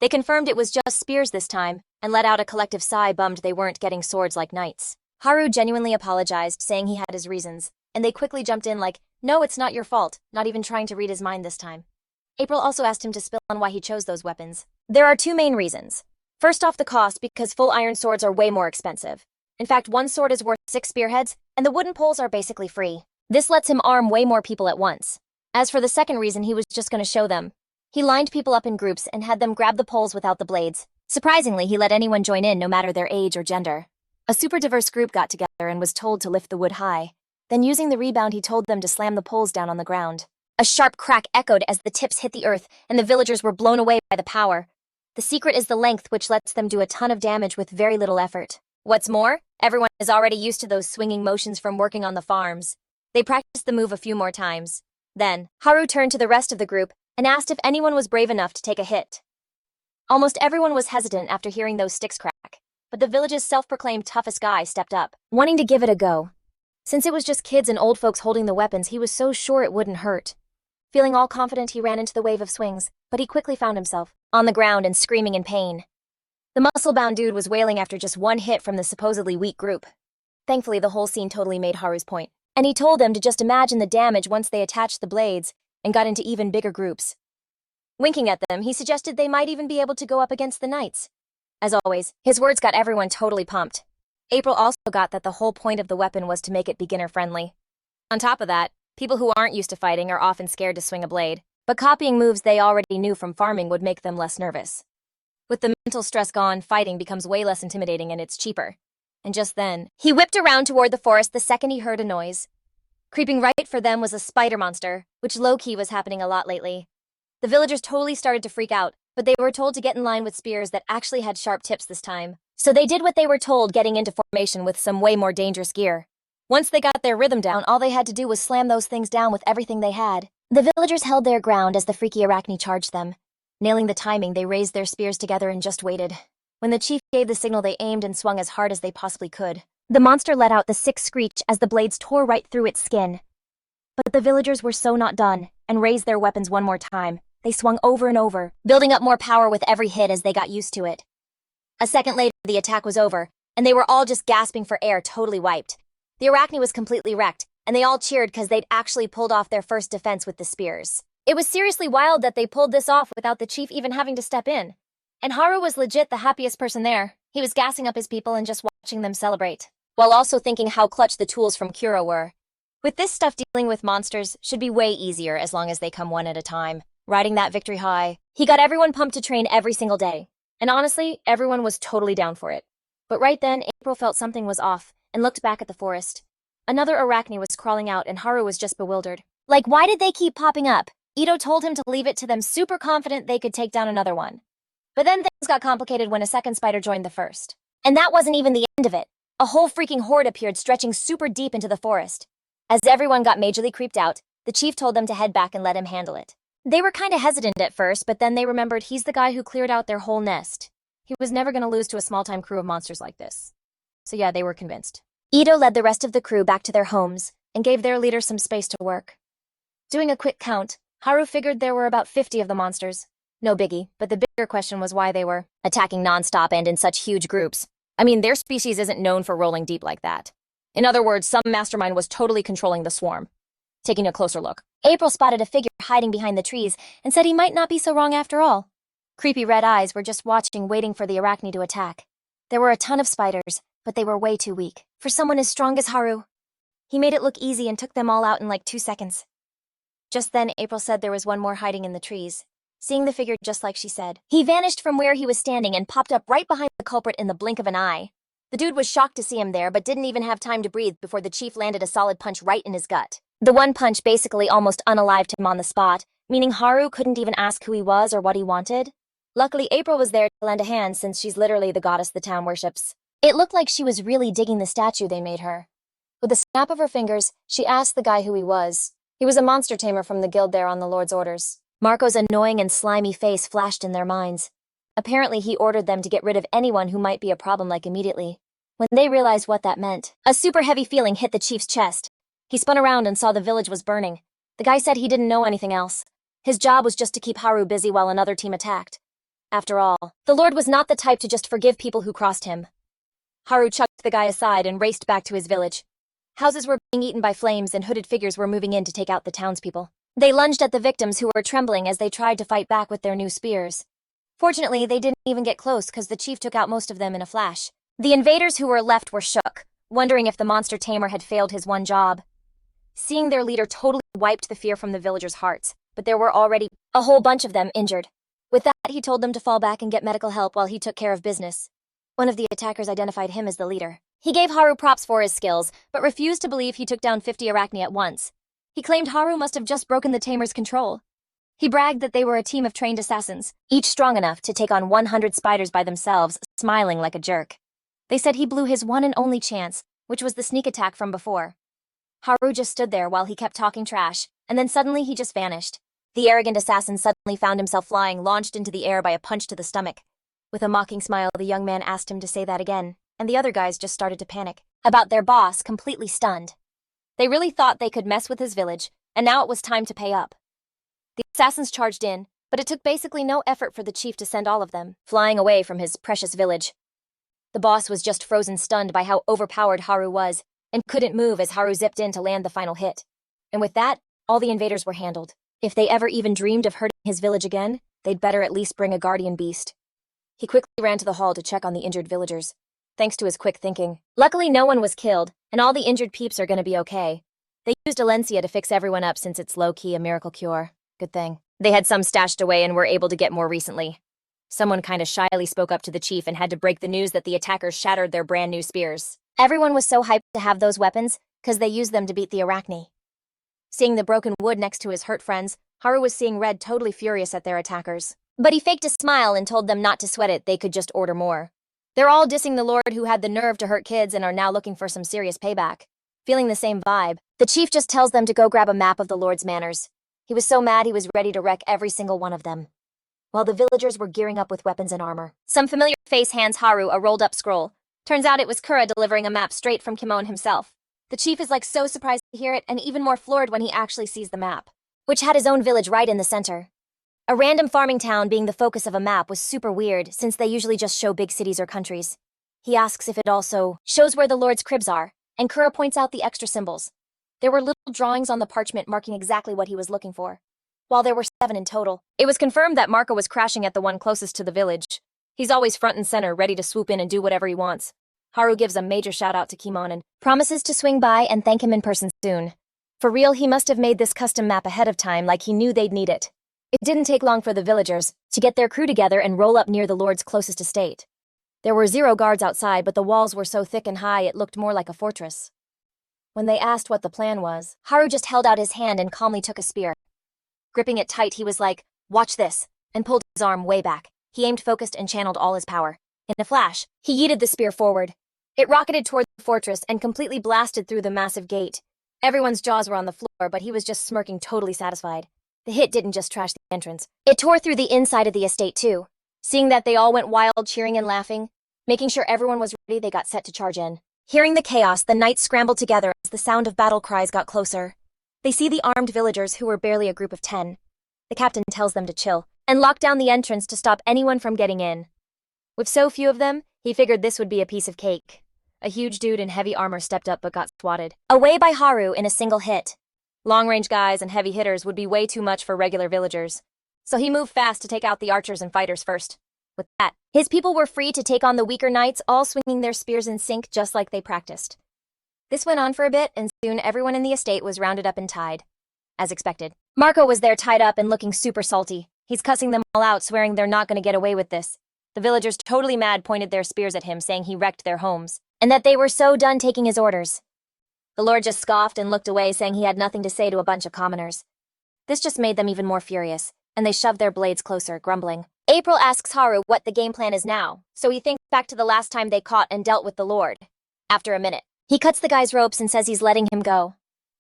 They confirmed it was just spears this time, and let out a collective sigh, bummed they weren't getting swords like knights. Haru genuinely apologized, saying he had his reasons, and they quickly jumped in like, "No, it's not your fault," not even trying to read his mind this time. April also asked him to spill on why he chose those weapons. There are two main reasons. First off, the cost, because full iron swords are way more expensive. In fact, one sword is worth 6 spearheads, and the wooden poles are basically free. This lets him arm way more people at once. As for the second reason, he was just going to show them. He lined people up in groups and had them grab the poles without the blades. Surprisingly, he let anyone join in no matter their age or gender. A super diverse group got together and was told to lift the wood high. Then using the rebound, he told them to slam the poles down on the ground. A sharp crack echoed as the tips hit the earth, and the villagers were blown away by the power. The secret is the length, which lets them do a ton of damage with very little effort. What's more, everyone is already used to those swinging motions from working on the farms. They practiced the move a few more times. Then, Haru turned to the rest of the group and asked if anyone was brave enough to take a hit. Almost everyone was hesitant after hearing those sticks crack, but the village's self-proclaimed toughest guy stepped up, wanting to give it a go. Since it was just kids and old folks holding the weapons, he was so sure it wouldn't hurt. Feeling all confident, he ran into the wave of swings, but he quickly found himself on the ground and screaming in pain. The muscle-bound dude was wailing after just one hit from the supposedly weak group. Thankfully, the whole scene totally made Haru's point, and he told them to just imagine the damage once they attached the blades and got into even bigger groups. Winking at them, he suggested they might even be able to go up against the knights. As always, his words got everyone totally pumped. April also got that the whole point of the weapon was to make it beginner-friendly. On top of that, people who aren't used to fighting are often scared to swing a blade, but copying moves they already knew from farming would make them less nervous. With the mental stress gone, fighting becomes way less intimidating and it's cheaper. And just then, he whipped around toward the forest the second he heard a noise. Creeping right for them was a spider monster, which low-key was happening a lot lately. The villagers totally started to freak out, but they were told to get in line with spears that actually had sharp tips this time. So they did what they were told, getting into formation with some way more dangerous gear. Once they got their rhythm down, all they had to do was slam those things down with everything they had. The villagers held their ground as the freaky arachne charged them. Nailing the timing, they raised their spears together and just waited. When the chief gave the signal, they aimed and swung as hard as they possibly could. The monster let out the sick screech as the blades tore right through its skin. But the villagers were so not done, and raised their weapons one more time. They swung over and over, building up more power with every hit as they got used to it. A second later, the attack was over, and they were all just gasping for air, totally wiped. The arachne was completely wrecked, and they all cheered because they'd actually pulled off their first defense with the spears. It was seriously wild that they pulled this off without the chief even having to step in. And Haru was legit the happiest person there. He was gassing up his people and just watching them celebrate, while also thinking how clutch the tools from Kura were. With this stuff, dealing with monsters should be way easier as long as they come one at a time. Riding that victory high, he got everyone pumped to train every single day. And honestly, everyone was totally down for it. But right then, April felt something was off and looked back at the forest. Another arachne was crawling out and Haru was just bewildered. Like, why did they keep popping up? Ito told him to leave it to them, super confident they could take down another one. But then things got complicated when a second spider joined the first. And that wasn't even the end of it. A whole freaking horde appeared, stretching super deep into the forest. As everyone got majorly creeped out, the chief told them to head back and let him handle it. They were kinda hesitant at first, but then they remembered he's the guy who cleared out their whole nest. He was never gonna lose to a small-time crew of monsters like this. So yeah, they were convinced. Ito led the rest of the crew back to their homes and gave their leader some space to work. Doing a quick count, Haru figured there were about 50 of the monsters. No biggie, but the bigger question was why they were attacking non-stop and in such huge groups. I mean, their species isn't known for rolling deep like that. In other words, some mastermind was totally controlling the swarm. Taking a closer look, April spotted a figure hiding behind the trees and said he might not be so wrong after all. Creepy red eyes were just watching, waiting for the arachne to attack. There were a ton of spiders, but they were way too weak for someone as strong as Haru. He made it look easy and took them all out in like 2 seconds. Just then, April said there was one more hiding in the trees. Seeing the figure just like she said, he vanished from where he was standing and popped up right behind the culprit in the blink of an eye. The dude was shocked to see him there, but didn't even have time to breathe before the chief landed a solid punch right in his gut. The one punch basically almost unalived him on the spot, meaning Haru couldn't even ask who he was or what he wanted. Luckily, April was there to lend a hand since she's literally the goddess the town worships. It looked like she was really digging the statue they made her. With a snap of her fingers, she asked the guy who he was. He was a monster tamer from the guild there on the Lord's orders. Marco's annoying and slimy face flashed in their minds. Apparently, he ordered them to get rid of anyone who might be a problem like immediately. When they realized what that meant, a super heavy feeling hit the chief's chest. He spun around and saw the village was burning. The guy said he didn't know anything else. His job was just to keep Haru busy while another team attacked. After all, the Lord was not the type to just forgive people who crossed him. Haru chucked the guy aside and raced back to his village. Houses were being eaten by flames and hooded figures were moving in to take out the townspeople. They lunged at the victims who were trembling as they tried to fight back with their new spears. Fortunately, they didn't even get close because the chief took out most of them in a flash. The invaders who were left were shook, wondering if the monster tamer had failed his one job. Seeing their leader totally wiped the fear from the villagers' hearts, but there were already a whole bunch of them injured. With that, he told them to fall back and get medical help while he took care of business. One of the attackers identified him as the leader. He gave Haru props for his skills, but refused to believe he took down 50 arachne at once. He claimed Haru must have just broken the tamer's control. He bragged that they were a team of trained assassins, each strong enough to take on 100 spiders by themselves, smiling like a jerk. They said he blew his one and only chance, which was the sneak attack from before. Haru just stood there while he kept talking trash, and then suddenly he just vanished. The arrogant assassin suddenly found himself flying, launched into the air by a punch to the stomach. With a mocking smile, the young man asked him to say that again, and the other guys just started to panic. About their boss, completely stunned. They really thought they could mess with his village, and now it was time to pay up. The assassins charged in, but it took basically no effort for the chief to send all of them flying away from his precious village. The boss was just frozen stunned by how overpowered Haru was, and couldn't move as Haru zipped in to land the final hit. And with that, all the invaders were handled. If they ever even dreamed of hurting his village again, they'd better at least bring a guardian beast. He quickly ran to the hall to check on the injured villagers. Thanks to his quick thinking, luckily no one was killed, and all the injured peeps are gonna be okay. They used Alencia to fix everyone up since it's low-key a miracle cure. Good thing. They had some stashed away and were able to get more recently. Someone kinda shyly spoke up to the chief and had to break the news that the attackers shattered their brand new spears. Everyone was so hyped to have those weapons, cause they used them to beat the arachne. Seeing the broken wood next to his hurt friends, Haru was seeing red, totally furious at their attackers. But he faked a smile and told them not to sweat it, they could just order more. They're all dissing the Lord who had the nerve to hurt kids and are now looking for some serious payback. Feeling the same vibe, the chief just tells them to go grab a map of the Lord's manors. He was so mad he was ready to wreck every single one of them. While the villagers were gearing up with weapons and armor, some familiar face hands Haru a rolled-up scroll. Turns out it was Kura delivering a map straight from Kimon himself. The chief is like so surprised to hear it and even more floored when he actually sees the map, which had his own village right in the center. A random farming town being the focus of a map was super weird since they usually just show big cities or countries. He asks if it also shows where the Lord's cribs are, and Kura points out the extra symbols. There were little drawings on the parchment marking exactly what he was looking for. While there were 7 in total, it was confirmed that Marco was crashing at the one closest to the village. He's always front and center, ready to swoop in and do whatever he wants. Haru gives a major shout out to Kimon and promises to swing by and thank him in person soon. For real, he must have made this custom map ahead of time like he knew they'd need it. It didn't take long for the villagers to get their crew together and roll up near the Lord's closest estate. There were 0 guards outside, but the walls were so thick and high it looked more like a fortress. When they asked what the plan was, Haru just held out his hand and calmly took a spear. Gripping it tight, he was like, "Watch this," and pulled his arm way back. He aimed focused and channeled all his power. In a flash, he yeeted the spear forward. It rocketed toward the fortress and completely blasted through the massive gate. Everyone's jaws were on the floor, but he was just smirking, totally satisfied. The hit didn't just trash the entrance. It tore through the inside of the estate too. Seeing that, they all went wild, cheering and laughing. Making sure everyone was ready, they got set to charge in. Hearing the chaos, the knights scrambled together as the sound of battle cries got closer. They see the armed villagers, who were barely a group of 10. The captain tells them to chill and lock down the entrance to stop anyone from getting in. With so few of them, he figured this would be a piece of cake. A huge dude in heavy armor stepped up but got swatted away by Haru in a single hit. Long-range guys and heavy hitters would be way too much for regular villagers, so he moved fast to take out the archers and fighters first. With that, his people were free to take on the weaker knights, all swinging their spears in sync just like they practiced. This went on for a bit, and soon everyone in the estate was rounded up and tied. As expected, Marco was there tied up and looking super salty. He's cussing them all out, swearing they're not going to get away with this. The villagers, totally mad, pointed their spears at him, saying he wrecked their homes, and that they were so done taking his orders. The Lord just scoffed and looked away, saying he had nothing to say to a bunch of commoners. This just made them even more furious, and they shoved their blades closer, grumbling. April asks Haru what the game plan is now, so he thinks back to the last time they caught and dealt with the Lord. After a minute, he cuts the guy's ropes and says he's letting him go.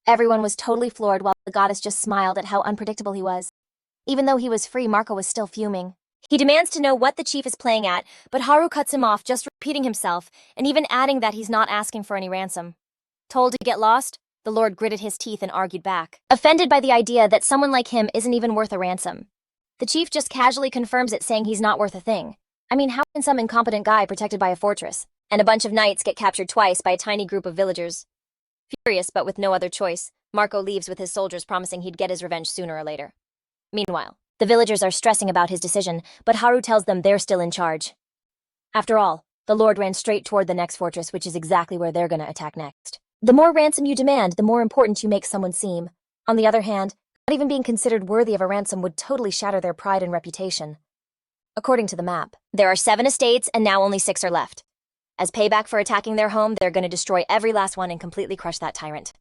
Everyone was totally floored, while the goddess just smiled at how unpredictable he was. Even though he was free, Marco was still fuming. He demands to know what the chief is playing at, but Haru cuts him off, just repeating himself, and even adding that he's not asking for any ransom. Told to get lost, the Lord gritted his teeth and argued back, offended by the idea that someone like him isn't even worth a ransom. The chief just casually confirms it, saying he's not worth a thing. I mean, how can some incompetent guy protected by a fortress and a bunch of knights get captured twice by a tiny group of villagers? Furious, but with no other choice, Marco leaves with his soldiers, promising he'd get his revenge sooner or later. Meanwhile, the villagers are stressing about his decision, but Haru tells them they're still in charge. After all, the Lord ran straight toward the next fortress, which is exactly where they're gonna attack next. The more ransom you demand, the more important you make someone seem. On the other hand, not even being considered worthy of a ransom would totally shatter their pride and reputation. According to the map, there are 7 estates and now only 6 are left. As payback for attacking their home, they're gonna destroy every last one and completely crush that tyrant.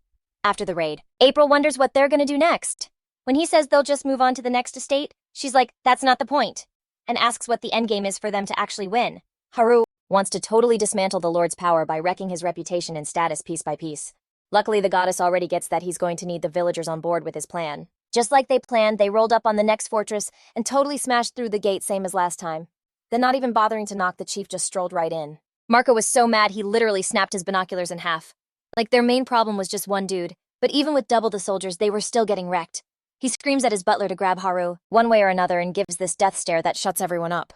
After the raid, April wonders what they're gonna do next. When he says they'll just move on to the next estate, she's like, that's not the point, and asks what the endgame is for them to actually win. Haru wants to totally dismantle the Lord's power by wrecking his reputation and status piece by piece. Luckily, the goddess already gets that he's going to need the villagers on board with his plan. Just like they planned, they rolled up on the next fortress and totally smashed through the gate, same as last time. Then, not even bothering to knock, the chief just strolled right in. Marco was so mad he literally snapped his binoculars in half. Like their main problem was just one dude, but even with double the soldiers, they were still getting wrecked. He screams at his butler to grab Haru, one way or another, and gives this death stare that shuts everyone up.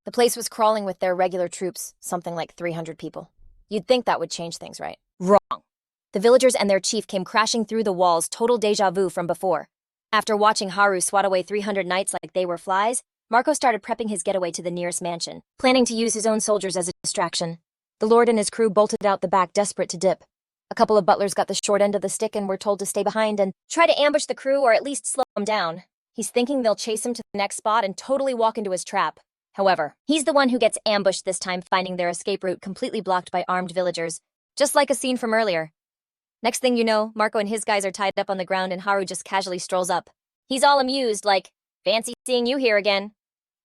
The place was crawling with their regular troops, something like 300 people. You'd think that would change things, right? Wrong. The villagers and their chief came crashing through the walls, total deja vu from before. After watching Haru swat away 300 knights like they were flies, Marco started prepping his getaway to the nearest mansion, planning to use his own soldiers as a distraction. The Lord and his crew bolted out the back, desperate to dip. A couple of butlers got the short end of the stick and were told to stay behind and try to ambush the crew or at least slow them down. He's thinking they'll chase him to the next spot and totally walk into his trap. However, he's the one who gets ambushed this time, finding their escape route completely blocked by armed villagers, just like a scene from earlier. Next thing you know, Marco and his guys are tied up on the ground and Haru just casually strolls up. He's all amused, like, fancy seeing you here again.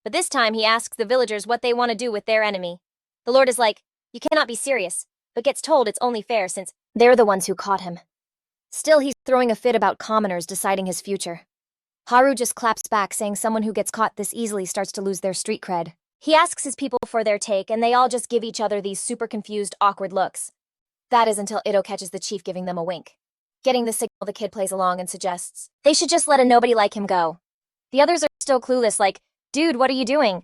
But this time he asks the villagers what they want to do with their enemy. The Lord is like, you cannot be serious, but gets told it's only fair since they're the ones who caught him. Still, he's throwing a fit about commoners deciding his future. Haru just claps back, saying someone who gets caught this easily starts to lose their street cred. He asks his people for their take, and they all just give each other these super confused, awkward looks. That is until Ito catches the chief giving them a wink. Getting the signal, the kid plays along and suggests they should just let a nobody like him go. The others are still clueless, like, dude, what are you doing?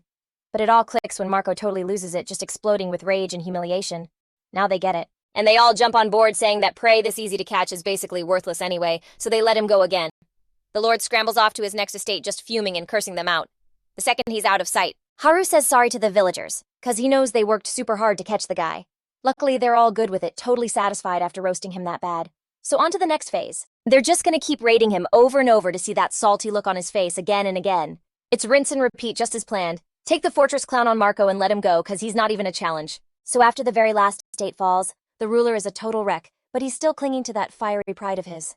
But it all clicks when Marco totally loses it, just exploding with rage and humiliation. Now they get it. And they all jump on board, saying that prey this easy to catch is basically worthless anyway, so they let him go again. The Lord scrambles off to his next estate, just fuming and cursing them out. The second he's out of sight, Haru says sorry to the villagers, cause he knows they worked super hard to catch the guy. Luckily, they're all good with it, totally satisfied after roasting him that bad. So on to the next phase. They're just gonna keep raiding him over and over to see that salty look on his face again and again. It's rinse and repeat just as planned. Take the fortress clown on Marco and let him go, cause he's not even a challenge. So after the very last state falls, the ruler is a total wreck, but he's still clinging to that fiery pride of his.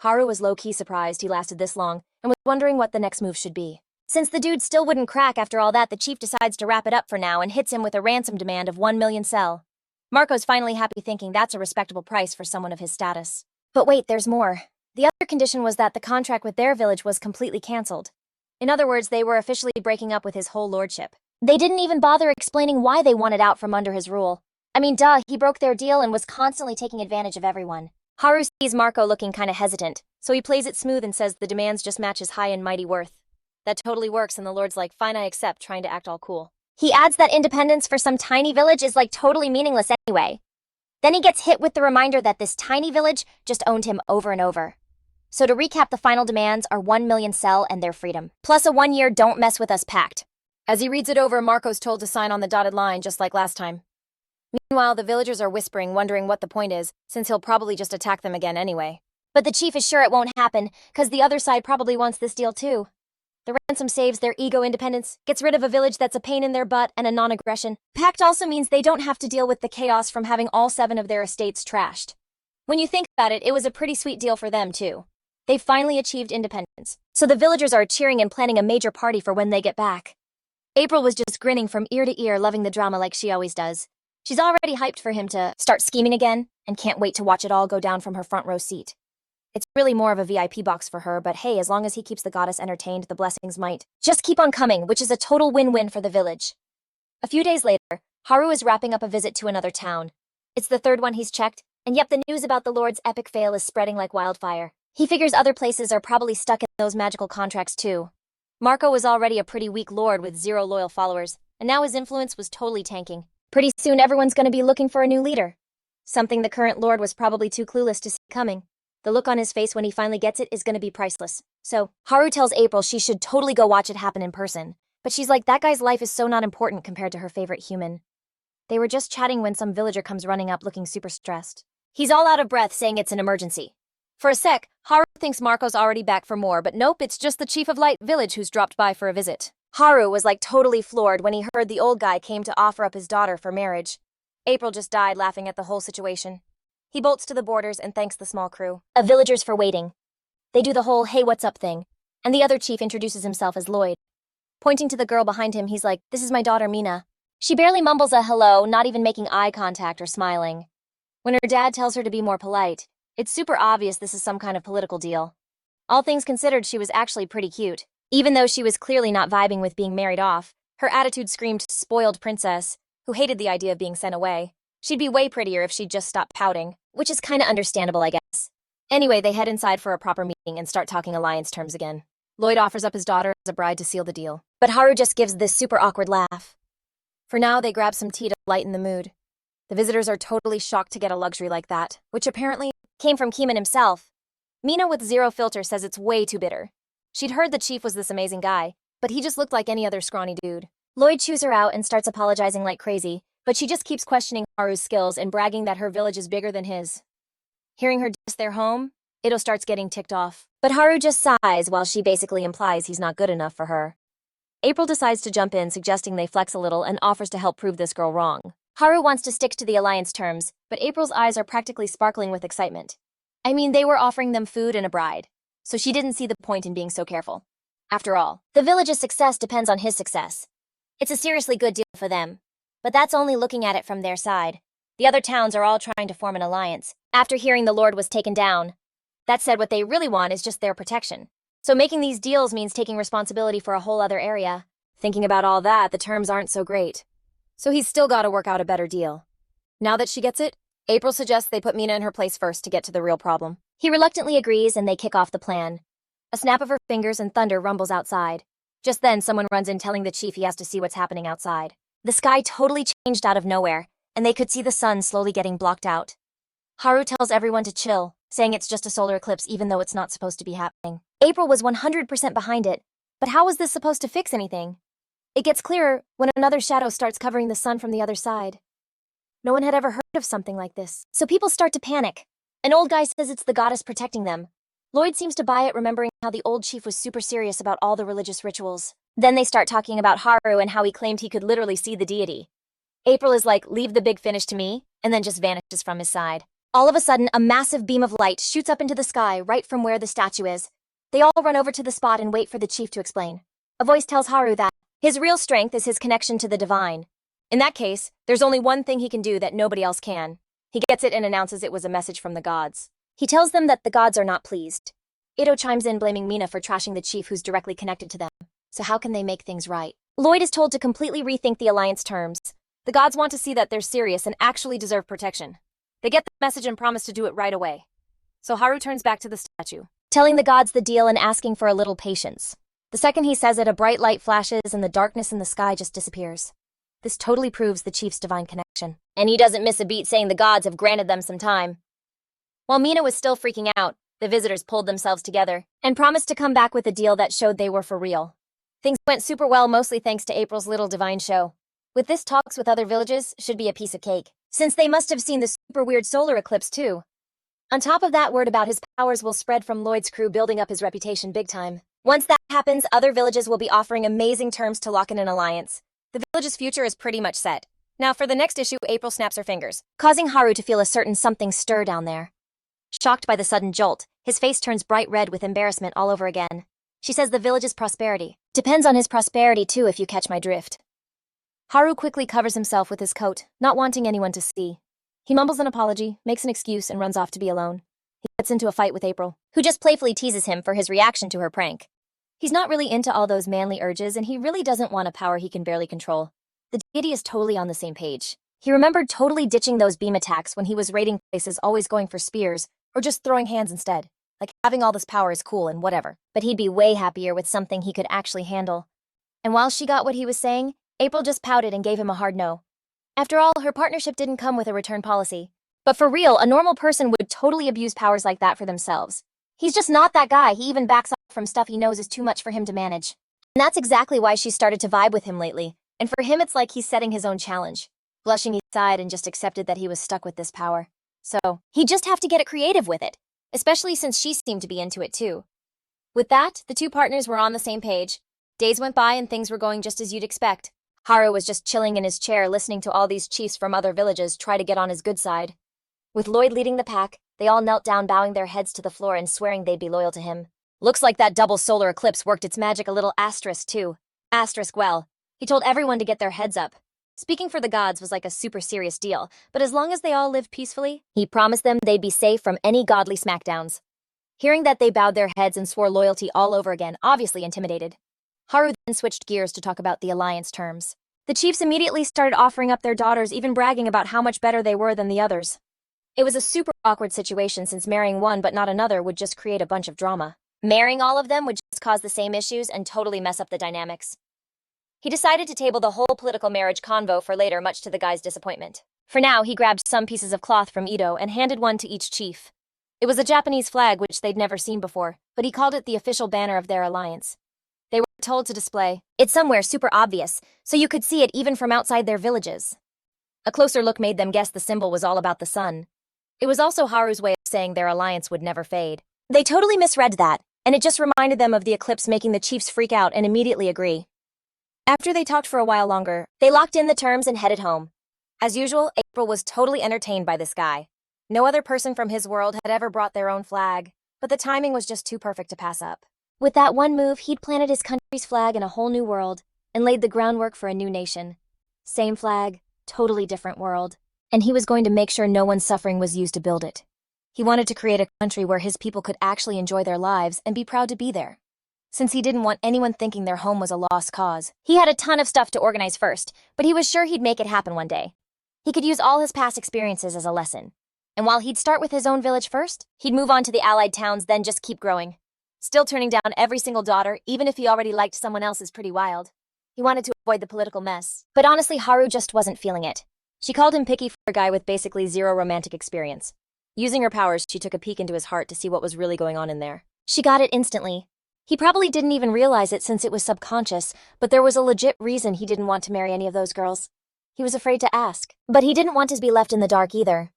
Haru was low-key surprised he lasted this long and was wondering what the next move should be. Since the dude still wouldn't crack after all that, the chief decides to wrap it up for now and hits him with a ransom demand of 1 million sell. Marco's finally happy, thinking that's a respectable price for someone of his status. But wait, there's more. The other condition was that the contract with their village was completely cancelled. In other words, they were officially breaking up with his whole lordship. They didn't even bother explaining why they wanted out from under his rule. I mean, duh, he broke their deal and was constantly taking advantage of everyone. Haru sees Marco looking kinda hesitant, so he plays it smooth and says the demands just match his high and mighty worth. That totally works, and the lord's like, fine, I accept, trying to act all cool. He adds that independence for some tiny village is like totally meaningless anyway. Then he gets hit with the reminder that this tiny village just owned him over and over. So to recap, the final demands are 1 million sell and their freedom, plus a 1-year don't mess with us pact. As he reads it over, Marco's told to sign on the dotted line just like last time. Meanwhile, the villagers are whispering, wondering what the point is, since he'll probably just attack them again anyway. But the chief is sure it won't happen, cause the other side probably wants this deal too. The ransom saves their ego independence, gets rid of a village that's a pain in their butt and a non-aggression. Pact also means they don't have to deal with the chaos from having all 7 of their estates trashed. When you think about it, it was a pretty sweet deal for them too. They finally achieved independence, so the villagers are cheering and planning a major party for when they get back. April was just grinning from ear to ear, loving the drama like she always does. She's already hyped for him to start scheming again and can't wait to watch it all go down from her front row seat. It's really more of a VIP box for her, but hey, as long as he keeps the goddess entertained, the blessings might just keep on coming, which is a total win-win for the village. A few days later, Haru is wrapping up a visit to another town. It's the 3rd one he's checked, and yep, the news about the Lord's epic fail is spreading like wildfire. He figures other places are probably stuck in those magical contracts too. Marco was already a pretty weak lord with 0 loyal followers, and now his influence was totally tanking. Pretty soon everyone's gonna be looking for a new leader. Something the current lord was probably too clueless to see coming. The look on his face when he finally gets it is gonna be priceless. So, Haru tells April she should totally go watch it happen in person. But she's like, that guy's life is so not important compared to her favorite human. They were just chatting when some villager comes running up looking super stressed. He's all out of breath, saying it's an emergency. For a sec, Haru thinks Marco's already back for more, but nope, it's just the chief of Light Village who's dropped by for a visit. Haru was like totally floored when he heard the old guy came to offer up his daughter for marriage. April just died laughing at the whole situation. He bolts to the borders and thanks the small crew of villagers for waiting. They do the whole hey what's up thing, and the other chief introduces himself as Lloyd. Pointing to the girl behind him, he's like, this is my daughter Mina. She barely mumbles a hello, not even making eye contact or smiling. When her dad tells her to be more polite, it's super obvious this is some kind of political deal. All things considered, she was actually pretty cute. Even though she was clearly not vibing with being married off, her attitude screamed spoiled princess, who hated the idea of being sent away. She'd be way prettier if she'd just stopped pouting, which is kinda understandable, I guess. Anyway, they head inside for a proper meeting and start talking alliance terms again. Lloyd offers up his daughter as a bride to seal the deal, but Haru just gives this super awkward laugh. For now, they grab some tea to lighten the mood. The visitors are totally shocked to get a luxury like that, which apparently came from Keeman himself. Mina with 0 filter says it's way too bitter. She'd heard the chief was this amazing guy, but he just looked like any other scrawny dude. Lloyd chews her out and starts apologizing like crazy, but she just keeps questioning Haru's skills and bragging that her village is bigger than his. Hearing her diss their home, Ito starts getting ticked off. But Haru just sighs while she basically implies he's not good enough for her. April decides to jump in, suggesting they flex a little and offers to help prove this girl wrong. Haru wants to stick to the alliance terms, but April's eyes are practically sparkling with excitement. I mean, they were offering them food and a bride, so she didn't see the point in being so careful. After all, the village's success depends on his success. It's a seriously good deal for them, but that's only looking at it from their side. The other towns are all trying to form an alliance, after hearing the Lord was taken down. That said, what they really want is just their protection. So making these deals means taking responsibility for a whole other area. Thinking about all that, the terms aren't so great. So he's still got to work out a better deal. Now that she gets it, April suggests they put Mina in her place first to get to the real problem. He reluctantly agrees and they kick off the plan. A snap of her fingers and thunder rumbles outside. Just then, someone runs in telling the chief he has to see what's happening outside. The sky totally changed out of nowhere, and they could see the sun slowly getting blocked out. Haru tells everyone to chill, saying it's just a solar eclipse even though it's not supposed to be happening. April was 100% behind it, but how was this supposed to fix anything? It gets clearer when another shadow starts covering the sun from the other side. No one had ever heard of something like this, so people start to panic. An old guy says it's the goddess protecting them. Lloyd seems to buy it, remembering how the old chief was super serious about all the religious rituals. Then they start talking about Haru and how he claimed he could literally see the deity. April is like, leave the big finish to me, and then just vanishes from his side. All of a sudden, a massive beam of light shoots up into the sky right from where the statue is. They all run over to the spot and wait for the chief to explain. A voice tells Haru that his real strength is his connection to the divine. In that case, there's only one thing he can do that nobody else can. He gets it and announces it was a message from the gods. He tells them that the gods are not pleased. Ito chimes in, blaming Mina for trashing the chief who's directly connected to them. So how can they make things right? Lloyd is told to completely rethink the alliance terms. The gods want to see that they're serious and actually deserve protection. They get the message and promise to do it right away. So Haru turns back to the statue, telling the gods the deal and asking for a little patience. The second he says it, a bright light flashes and the darkness in the sky just disappears. This totally proves the chief's divine connection. And he doesn't miss a beat, saying the gods have granted them some time. While Mina was still freaking out, the visitors pulled themselves together and promised to come back with a deal that showed they were for real. Things went super well, mostly thanks to April's little divine show. With this, talks with other villages should be a piece of cake, since they must have seen the super weird solar eclipse too. On top of that, word about his powers will spread from Lloyd's crew, building up his reputation big time. Once that happens, other villages will be offering amazing terms to lock in an alliance. The village's future is pretty much set. Now for the next issue, April snaps her fingers, causing Haru to feel a certain something stir down there. Shocked by the sudden jolt, his face turns bright red with embarrassment all over again. She says the village's prosperity depends on his prosperity too, if you catch my drift. Haru quickly covers himself with his coat, not wanting anyone to see. He mumbles an apology, makes an excuse, and runs off to be alone. He gets into a fight with April, who just playfully teases him for his reaction to her prank. He's not really into all those manly urges, and he really doesn't want a power he can barely control. The deity is totally on the same page. He remembered totally ditching those beam attacks when he was raiding places, always going for spears, or just throwing hands instead. Like, having all this power is cool and whatever, but he'd be way happier with something he could actually handle. And while she got what he was saying, April just pouted and gave him a hard no. After all, her partnership didn't come with a return policy. But for real, a normal person would totally abuse powers like that for themselves. He's just not that guy. He even backs off from stuff he knows is too much for him to manage. And that's exactly why she started to vibe with him lately. And for him, it's like he's setting his own challenge. Blushing, he sighed and just accepted that he was stuck with this power. So, he'd just have to get creative with it, especially since she seemed to be into it too. With that, the two partners were on the same page. Days went by and things were going just as you'd expect. Haru was just chilling in his chair, listening to all these chiefs from other villages try to get on his good side. With Lloyd leading the pack, they all knelt down, bowing their heads to the floor and swearing they'd be loyal to him. Looks like that double solar eclipse worked its magic a little. Asterisk too. Asterisk well. He told everyone to get their heads up. Speaking for the gods was like a super serious deal, but as long as they all lived peacefully, he promised them they'd be safe from any godly smackdowns. Hearing that, they bowed their heads and swore loyalty all over again, obviously intimidated. Haru then switched gears to talk about the alliance terms. The chiefs immediately started offering up their daughters, even bragging about how much better they were than the others. It was a super awkward situation, since marrying one but not another would just create a bunch of drama. Marrying all of them would just cause the same issues and totally mess up the dynamics. He decided to table the whole political marriage convo for later, much to the guy's disappointment. For now, he grabbed some pieces of cloth from Ito and handed one to each chief. It was a Japanese flag which they'd never seen before, but he called it the official banner of their alliance. They were told to display it somewhere super obvious, so you could see it even from outside their villages. A closer look made them guess the symbol was all about the sun. It was also Haru's way of saying their alliance would never fade. They totally misread that, and it just reminded them of the eclipse, making the chiefs freak out and immediately agree. After they talked for a while longer, they locked in the terms and headed home. As usual, April was totally entertained by this guy. No other person from his world had ever brought their own flag, but the timing was just too perfect to pass up. With that one move, he'd planted his country's flag in a whole new world and laid the groundwork for a new nation. Same flag, totally different world. And he was going to make sure no one's suffering was used to build it. He wanted to create a country where his people could actually enjoy their lives and be proud to be there. Since he didn't want anyone thinking their home was a lost cause, he had a ton of stuff to organize first, but he was sure he'd make it happen one day. He could use all his past experiences as a lesson. And while he'd start with his own village first, he'd move on to the allied towns, then just keep growing. Still turning down every single daughter, even if he already liked someone else, is pretty wild. He wanted to avoid the political mess. But honestly, Haru just wasn't feeling it. She called him picky for a guy with basically zero romantic experience. Using her powers, she took a peek into his heart to see what was really going on in there. She got it instantly. He probably didn't even realize it since it was subconscious, but there was a legit reason he didn't want to marry any of those girls. He was afraid to ask, but he didn't want to be left in the dark either.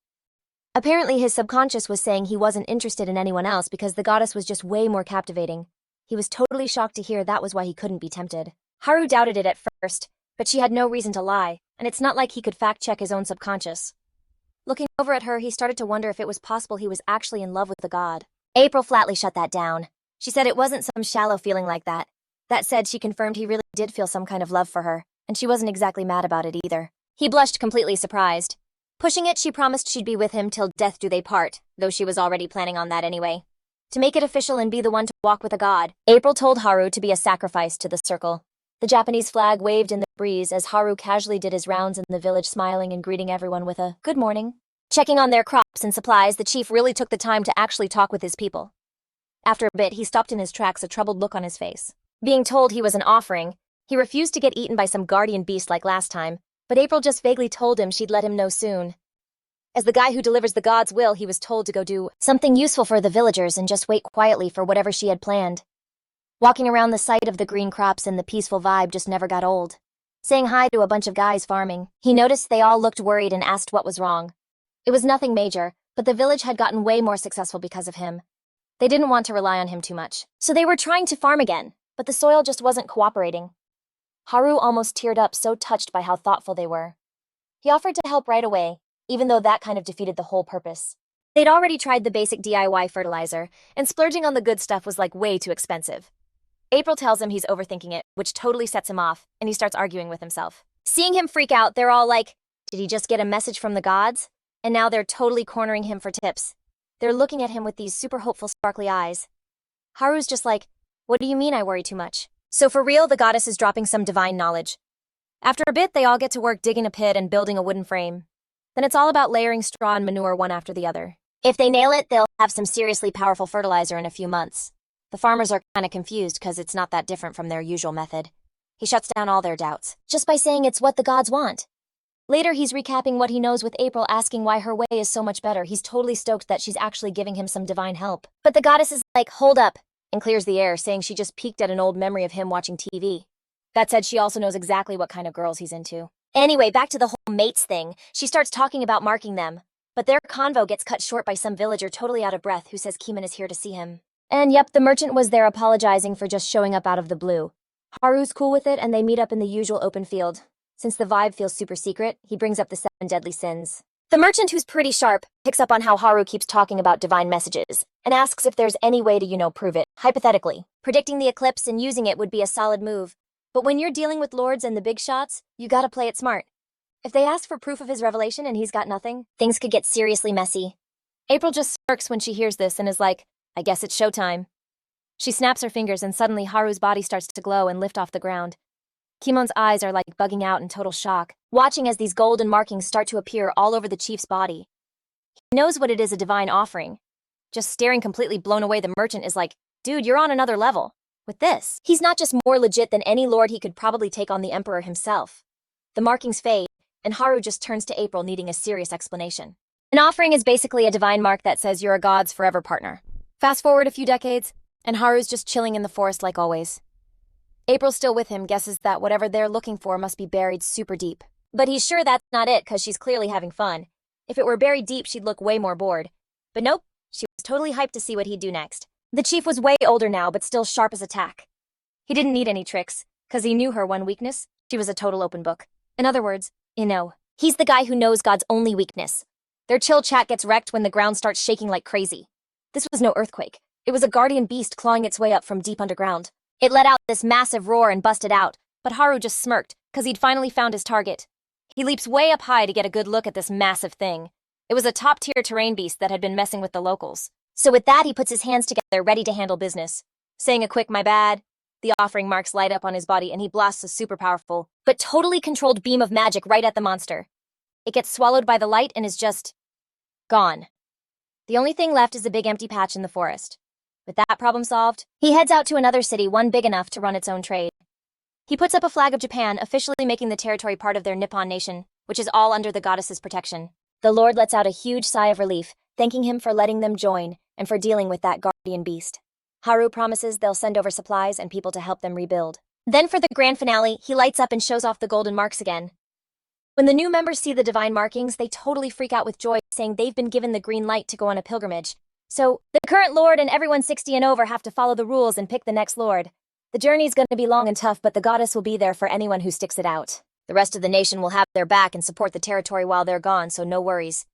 Apparently, his subconscious was saying he wasn't interested in anyone else because the goddess was just way more captivating. He was totally shocked to hear that was why he couldn't be tempted. Haru doubted it at first, but she had no reason to lie, and it's not like he could fact-check his own subconscious. Looking over at her, he started to wonder if it was possible he was actually in love with the god. April flatly shut that down. She said it wasn't some shallow feeling like that. That said, she confirmed he really did feel some kind of love for her, and she wasn't exactly mad about it either. He blushed, completely surprised. Pushing it, she promised she'd be with him till death do they part, though she was already planning on that anyway. To make it official and be the one to walk with a god, April told Haru to be a sacrifice to the circle. The Japanese flag waved in the breeze as Haru casually did his rounds in the village, smiling and greeting everyone with a good morning. Checking on their crops and supplies, the chief really took the time to actually talk with his people. After a bit, he stopped in his tracks, a troubled look on his face. Being told he was an offering, he refused to get eaten by some guardian beast like last time, but April just vaguely told him she'd let him know soon. As the guy who delivers the god's will, he was told to go do something useful for the villagers and just wait quietly for whatever she had planned. Walking around the sight of the green crops and the peaceful vibe just never got old. Saying hi to a bunch of guys farming, he noticed they all looked worried and asked what was wrong. It was nothing major, but the village had gotten way more successful because of him. They didn't want to rely on him too much, so they were trying to farm again, but the soil just wasn't cooperating. Haru almost teared up, so touched by how thoughtful they were. He offered to help right away, even though that kind of defeated the whole purpose. They'd already tried the basic DIY fertilizer, and splurging on the good stuff was like way too expensive. April tells him he's overthinking it, which totally sets him off, and he starts arguing with himself. Seeing him freak out, they're all like, did he just get a message from the gods? And now they're totally cornering him for tips. They're looking at him with these super hopeful, sparkly eyes. Haru's just like, what do you mean I worry too much? So for real, the goddess is dropping some divine knowledge. After a bit, they all get to work digging a pit and building a wooden frame. Then it's all about layering straw and manure one after the other. If they nail it, they'll have some seriously powerful fertilizer in a few months. The farmers are kinda confused because it's not that different from their usual method. He shuts down all their doubts, just by saying it's what the gods want. Later, he's recapping what he knows with April, asking why her way is so much better. He's totally stoked that she's actually giving him some divine help. But the goddess is like, hold up, and clears the air, saying she just peeked at an old memory of him watching TV. That said, she also knows exactly what kind of girls he's into. Anyway, back to the whole mates thing. She starts talking about marking them, but their convo gets cut short by some villager totally out of breath who says Keeman is here to see him. And yep, the merchant was there apologizing for just showing up out of the blue. Haru's cool with it, and they meet up in the usual open field. Since the vibe feels super secret, he brings up the 7 deadly sins. The merchant, who's pretty sharp, picks up on how Haru keeps talking about divine messages, and asks if there's any way to, prove it, hypothetically. Predicting the eclipse and using it would be a solid move. But when you're dealing with lords and the big shots, you gotta play it smart. If they ask for proof of his revelation and he's got nothing, things could get seriously messy. April just smirks when she hears this and is like, I guess it's showtime. She snaps her fingers and suddenly Haru's body starts to glow and lift off the ground. Kimon's eyes are like bugging out in total shock, watching as these golden markings start to appear all over the chief's body. He knows what it is, a divine offering. Just staring completely blown away, the merchant is like, dude, you're on another level. With this, he's not just more legit than any lord, he could probably take on the emperor himself. The markings fade, and Haru just turns to April, needing a serious explanation. An offering is basically a divine mark that says you're a god's forever partner. Fast forward a few decades, and Haru's just chilling in the forest like always. April, still with him, guesses that whatever they're looking for must be buried super deep. But he's sure that's not it, because she's clearly having fun. If it were buried deep, she'd look way more bored. But nope, she was totally hyped to see what he'd do next. The chief was way older now, but still sharp as a tack. He didn't need any tricks, because he knew her one weakness. She was a total open book. In other words, he's the guy who knows God's only weakness. Their chill chat gets wrecked when the ground starts shaking like crazy. This was no earthquake. It was a guardian beast clawing its way up from deep underground. It let out this massive roar and busted out, but Haru just smirked, because he'd finally found his target. He leaps way up high to get a good look at this massive thing. It was a top-tier terrain beast that had been messing with the locals. So with that, he puts his hands together, ready to handle business. Saying a quick "my bad," the offering marks light up on his body, and he blasts a super powerful, but totally controlled beam of magic right at the monster. It gets swallowed by the light and is just gone. The only thing left is a big empty patch in the forest. With that problem solved, he heads out to another city, one big enough to run its own trade. He puts up a flag of Japan, officially making the territory part of their Nippon nation, which is all under the goddess's protection. The lord lets out a huge sigh of relief, thanking him for letting them join and for dealing with that guardian beast. Haru promises they'll send over supplies and people to help them rebuild. Then for the grand finale, he lights up and shows off the golden marks again. When the new members see the divine markings, they totally freak out with joy, saying they've been given the green light to go on a pilgrimage. So, the current lord and everyone 60 and over have to follow the rules and pick the next lord. The journey's gonna be long and tough, but the goddess will be there for anyone who sticks it out. The rest of the nation will have their back and support the territory while they're gone, so no worries.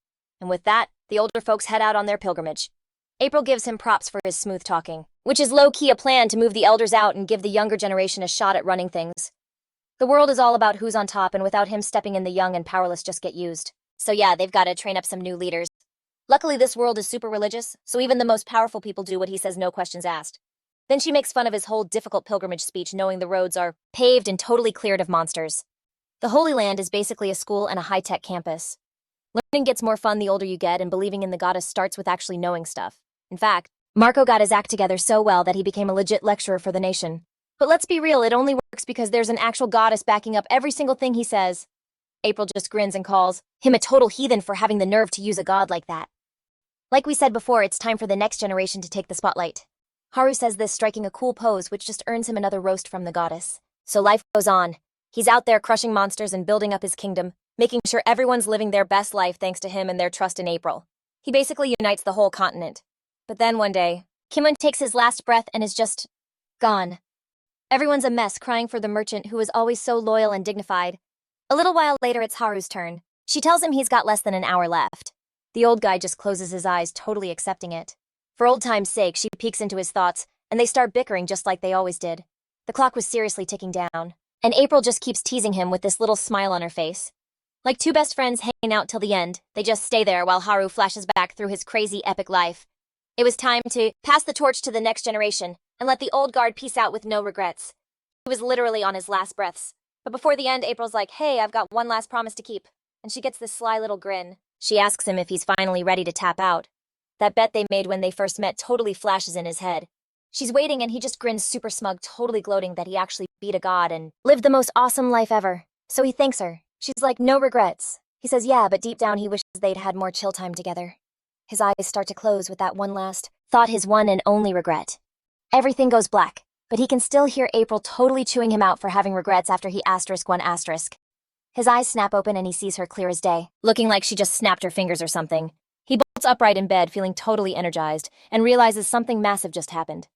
And with that, the older folks head out on their pilgrimage. April gives him props for his smooth talking, which is low-key a plan to move the elders out and give the younger generation a shot at running things. The world is all about who's on top, and without him stepping in, the young and powerless just get used. So yeah, they've got to train up some new leaders. Luckily, this world is super religious, so even the most powerful people do what he says, no questions asked. Then she makes fun of his whole difficult pilgrimage speech, knowing the roads are paved and totally cleared of monsters. The Holy Land is basically a school and a high-tech campus. Learning gets more fun the older you get, and believing in the goddess starts with actually knowing stuff. In fact, Marco got his act together so well that he became a legit lecturer for the nation. But let's be real, it only works because there's an actual goddess backing up every single thing he says. April just grins and calls him a total heathen for having the nerve to use a god like that. Like we said before, it's time for the next generation to take the spotlight. Haru says this, striking a cool pose, which just earns him another roast from the goddess. So life goes on. He's out there crushing monsters and building up his kingdom, making sure everyone's living their best life thanks to him and their trust in April. He basically unites the whole continent. But then one day, Kimon takes his last breath and is just gone. Everyone's a mess, crying for the merchant who was always so loyal and dignified. A little while later, it's Haru's turn. She tells him he's got less than an hour left. The old guy just closes his eyes, totally accepting it. For old time's sake, she peeks into his thoughts, and they start bickering just like they always did. The clock was seriously ticking down, and April just keeps teasing him with this little smile on her face. Like two best friends hanging out till the end, they just stay there while Haru flashes back through his crazy epic life. It was time to pass the torch to the next generation and let the old guard peace out with no regrets. He was literally on his last breaths. But before the end, April's like, hey, I've got one last promise to keep. And she gets this sly little grin. She asks him if he's finally ready to tap out. That bet they made when they first met totally flashes in his head. She's waiting and he just grins super smug, totally gloating that he actually beat a god and lived the most awesome life ever. So he thanks her. She's like, no regrets. He says yeah, but deep down he wishes they'd had more chill time together. His eyes start to close with that one last thought, his one and only regret. Everything goes black, but he can still hear April totally chewing him out for having regrets after he *1*. His eyes snap open and he sees her clear as day, looking like she just snapped her fingers or something. He bolts upright in bed, feeling totally energized, and realizes something massive just happened.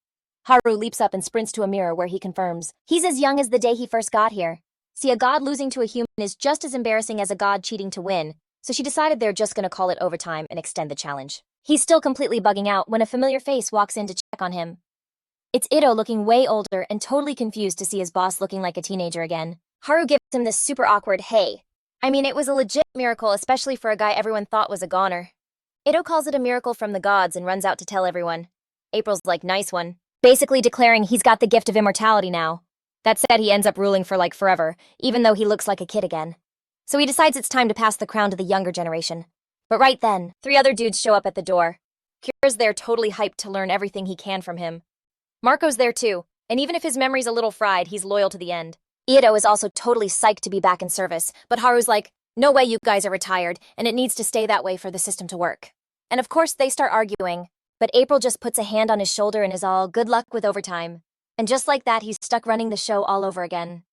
Haru leaps up and sprints to a mirror where he confirms he's as young as the day he first got here. See, a god losing to a human is just as embarrassing as a god cheating to win, so she decided they're just gonna call it overtime and extend the challenge. He's still completely bugging out when a familiar face walks in to check on him. It's Ito, looking way older and totally confused to see his boss looking like a teenager again. Haru gives him this super awkward hey. I mean, it was a legit miracle, especially for a guy everyone thought was a goner. Ito calls it a miracle from the gods and runs out to tell everyone. April's like, nice one, basically declaring he's got the gift of immortality now. That said, he ends up ruling for like forever, even though he looks like a kid again. So he decides it's time to pass the crown to the younger generation. But right then, 3 other dudes show up at the door. Kira's there, totally hyped to learn everything he can from him. Marco's there too, and even if his memory's a little fried, he's loyal to the end. Ito is also totally psyched to be back in service, but Haru's like, no way, you guys are retired, and it needs to stay that way for the system to work. And of course they start arguing, but April just puts a hand on his shoulder and is all, good luck with overtime. And just like that, he's stuck running the show all over again.